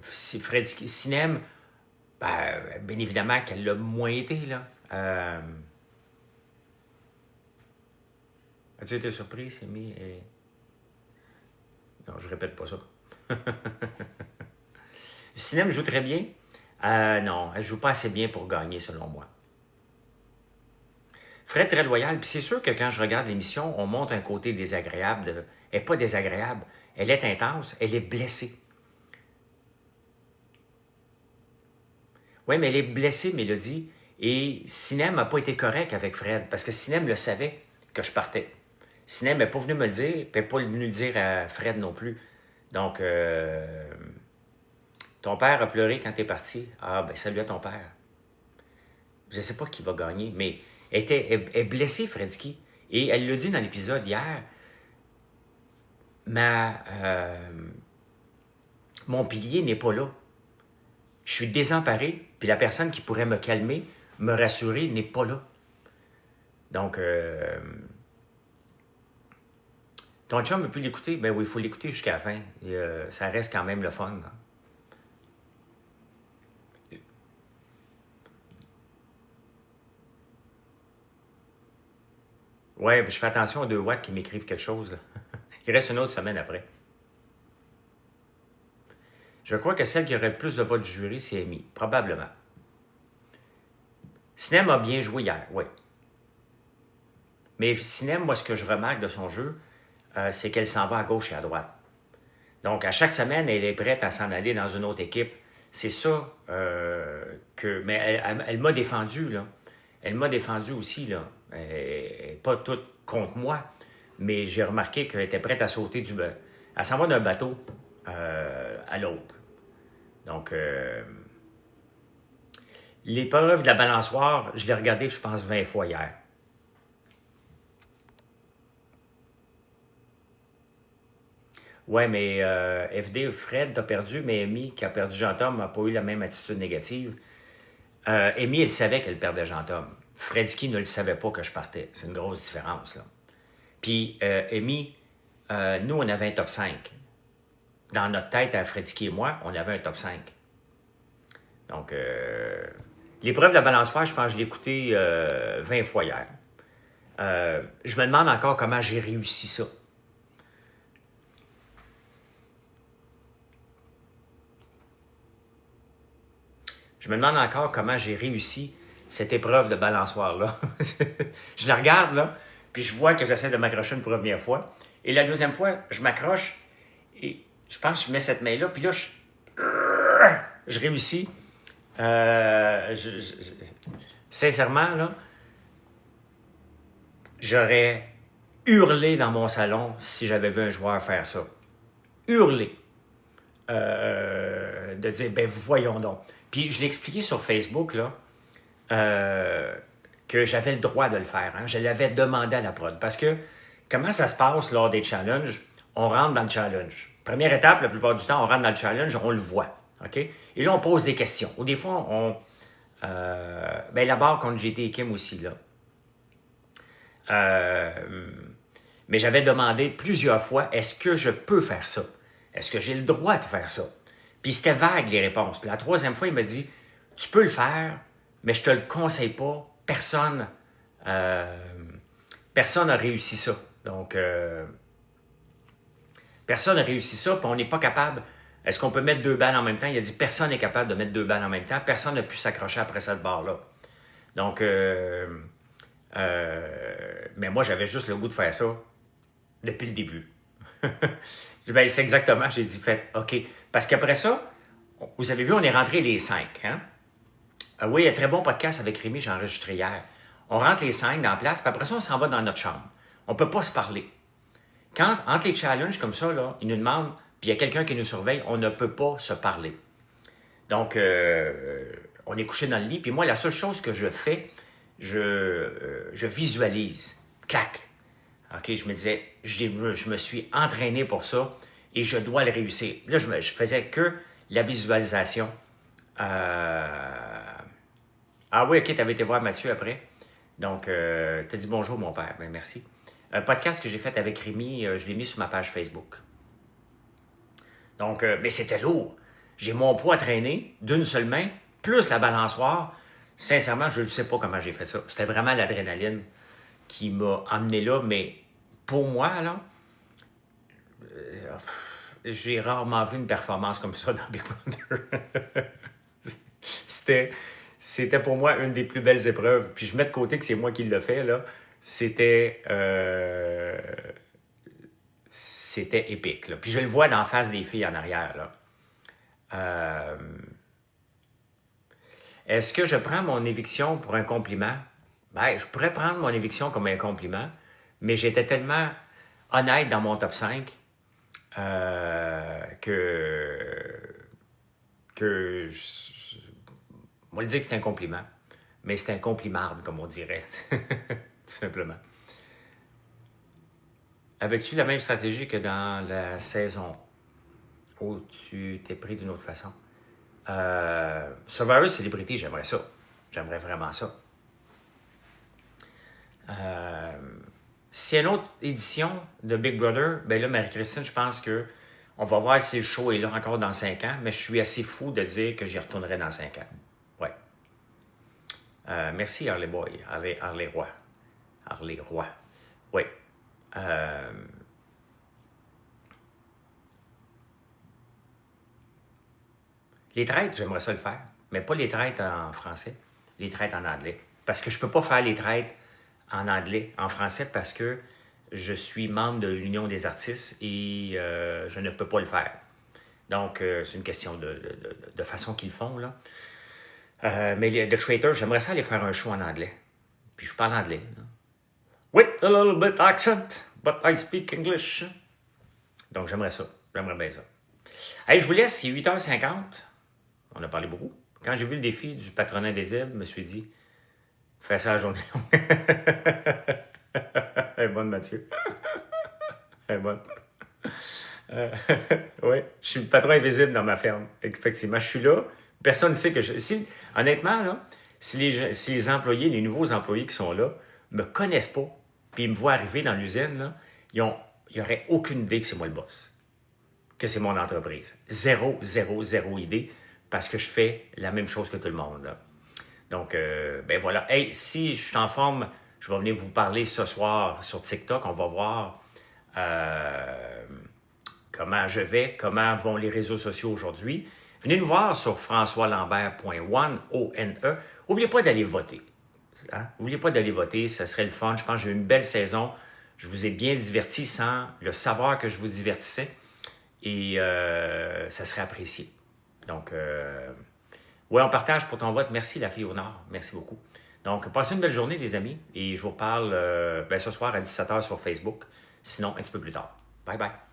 si Fredski, Sinem, bien évidemment qu'elle l'a moins été, là. As-tu été surpris, Simi? Non, je répète pas ça. Sinem joue très bien? Non, elle joue pas assez bien pour gagner, selon moi. Fred, très loyal. Puis c'est sûr que quand je regarde l'émission, on montre un côté désagréable. Elle n'est pas désagréable. Elle est intense. Elle est blessée. Oui, mais elle est blessée, Mélodie. Et Sinem n'a pas été correct avec Fred. Parce que Sinem le savait que je partais. Sinem n'est pas venu me le dire. Puis n'est pas venu le dire à Fred non plus. Donc, ton père a pleuré quand t'es parti. Ah, ben salut à ton père. Je ne sais pas qui va gagner, mais elle est blessée, Fredski. Et elle le dit dans l'épisode hier. Mon pilier n'est pas là. Je suis désemparé, puis la personne qui pourrait me calmer, me rassurer, n'est pas là. Donc, ton chum veut plus l'écouter? Ben oui, il faut l'écouter jusqu'à la fin. Et, ça reste quand même le fun. Hein? Ouais, je fais attention aux 2 watts qui m'écrivent quelque chose. Là. Il reste une autre semaine après. Je crois que celle qui aurait le plus de votes du jury, c'est Amy. Probablement. Sinem a bien joué hier, oui. Mais Sinem, moi, ce que je remarque de son jeu, c'est qu'elle s'en va à gauche et à droite. Donc, à chaque semaine, elle est prête à s'en aller dans une autre équipe. C'est ça que... Mais elle m'a défendu, là. Elle m'a défendu aussi, là. Elle n'est pas toute contre moi, mais j'ai remarqué qu'elle était prête à sauter elle s'en va d'un bateau à l'autre. Donc, l'épreuve de la balançoire, je l'ai regardée, je pense, 20 fois hier. Ouais, mais FD, Fred, t'as perdu, mais Amy, qui a perdu Jean-Tom, n'a pas eu la même attitude négative. Amy, elle savait qu'elle perdait Jean-Tom. Fredsky ne le savait pas que je partais. C'est une grosse différence, là. Puis, Amy, nous, on avait un top 5. Dans notre tête, à Fredsky et moi, on avait un top 5. Donc, l'épreuve de la balançoire, je pense que je l'ai écouté 20 fois hier. Je me demande encore comment j'ai réussi ça. Je me demande encore comment j'ai réussi cette épreuve de balançoire-là. Je la regarde, là, puis je vois que j'essaie de m'accrocher une première fois. Et la deuxième fois, je m'accroche et je pense que je mets cette main-là, puis là, je réussis. Sincèrement, là, j'aurais hurlé dans mon salon si j'avais vu un joueur faire ça. Hurler. De dire, ben voyons donc. Puis je l'ai expliqué sur Facebook, là, que j'avais le droit de le faire. Hein. Je l'avais demandé à la prod. Parce que, comment ça se passe lors des challenges? On rentre dans le challenge. Première étape, la plupart du temps, on rentre dans le challenge, on le voit. OK? Et là, on pose des questions. Ou des fois, ben là-bas, contre GT et Kim aussi, là. Mais j'avais demandé plusieurs fois, est-ce que je peux faire ça? Est-ce que j'ai le droit de faire ça? Puis c'était vague, les réponses. Puis la troisième fois, il m'a dit, tu peux le faire, mais je te le conseille pas. Personne n'a réussi ça. Donc, personne n'a réussi ça, puis on n'est pas capable. Est-ce qu'on peut mettre 2 balles en même temps? Il a dit, personne n'est capable de mettre 2 balles en même temps. Personne n'a pu s'accrocher après cette barre-là. Donc, mais moi, j'avais juste le goût de faire ça depuis le début. Ben, c'est exactement, j'ai dit, fait, OK. Parce qu'après ça, vous avez vu, on est rentré les 5. Hein? Oui, il y a un très bon podcast avec Rémi, j'ai enregistré hier. On rentre les 5 dans la place, puis après ça, on s'en va dans notre chambre. On ne peut pas se parler. Quand, entre les challenges comme ça, là, ils nous demandent, puis il y a quelqu'un qui nous surveille, on ne peut pas se parler. Donc, on est couché dans le lit, puis moi, la seule chose que je fais, je visualise. Clac! OK, je me disais, je me suis entraîné pour ça et je dois le réussir. Là, je faisais que la visualisation. Ah oui, OK, tu avais été voir Mathieu après. Donc, tu as dit bonjour, mon père. Bien, merci. Un podcast que j'ai fait avec Rémi, je l'ai mis sur ma page Facebook. Donc, mais c'était lourd. J'ai mon poids à traîner d'une seule main, plus la balançoire. Sincèrement, je ne sais pas comment j'ai fait ça. C'était vraiment l'adrénaline qui m'a emmené là, mais pour moi, là, j'ai rarement vu une performance comme ça dans Big Brother. C'était pour moi une des plus belles épreuves. Puis je mets de côté que c'est moi qui l'ai fait, là. C'était épique, là. Puis je le vois d'en face des filles en arrière, là. Est-ce que je prends mon éviction pour un compliment? Ben, je pourrais prendre mon éviction comme un compliment, mais j'étais tellement honnête dans mon top 5 que on va le dire que c'est un compliment, mais c'est un compliment, comme on dirait, tout simplement. Avais-tu la même stratégie que dans la saison où tu t'es pris d'une autre façon? Survivor Célébrité, j'aimerais ça. J'aimerais vraiment ça. S'il y a une autre édition de Big Brother, ben là, Marie-Christine, je pense que on va voir si le show est là encore dans 5 ans, mais je suis assez fou de dire que j'y retournerai dans 5 ans. Ouais. Merci, Harley Boy. Harley Roy. Harley Roy. Oui. Les traites, j'aimerais ça le faire, mais pas les traites en français, les traites en anglais. Parce que je peux pas faire les traites en anglais, en français, parce que je suis membre de l'Union des artistes et je ne peux pas le faire. Donc, c'est une question de façon qu'ils font, là. Mais The Traitor, j'aimerais ça aller faire un show en anglais. Puis je parle anglais. Là. With a little bit accent, but I speak English. Donc, j'aimerais ça. J'aimerais bien ça. Hey, je vous laisse, il est 8h50. On a parlé beaucoup. Quand j'ai vu le défi du patronat invisible, je me suis dit, fais ça la journée longue. Elle est bonne, Mathieu. Elle est bonne. Oui, je suis le patron invisible dans ma ferme. Effectivement, je suis là, Personne ne sait que je... honnêtement, là, si les employés, les nouveaux employés qui sont là, me connaissent pas, puis ils me voient arriver dans l'usine, là, ils n'auraient aucune idée que c'est moi le boss, que c'est mon entreprise. Zéro idée, parce que je fais la même chose que tout le monde, là. Donc, ben voilà. Hey, si je suis en forme, je vais venir vous parler ce soir sur TikTok. On va voir comment je vais, comment vont les réseaux sociaux aujourd'hui. Venez nous voir sur françoislambert.one, O-N-E. N'oubliez pas d'aller voter. Hein? N'oubliez pas d'aller voter, ça serait le fun. Je pense que j'ai eu une belle saison. Je vous ai bien diverti sans le savoir que je vous divertissais. Et ça serait apprécié. Donc, ouais, on partage pour ton vote. Merci, la fille au Nord. Merci beaucoup. Donc, passez une belle journée, les amis. Et je vous reparle ce soir à 17h sur Facebook. Sinon, un petit peu plus tard. Bye bye.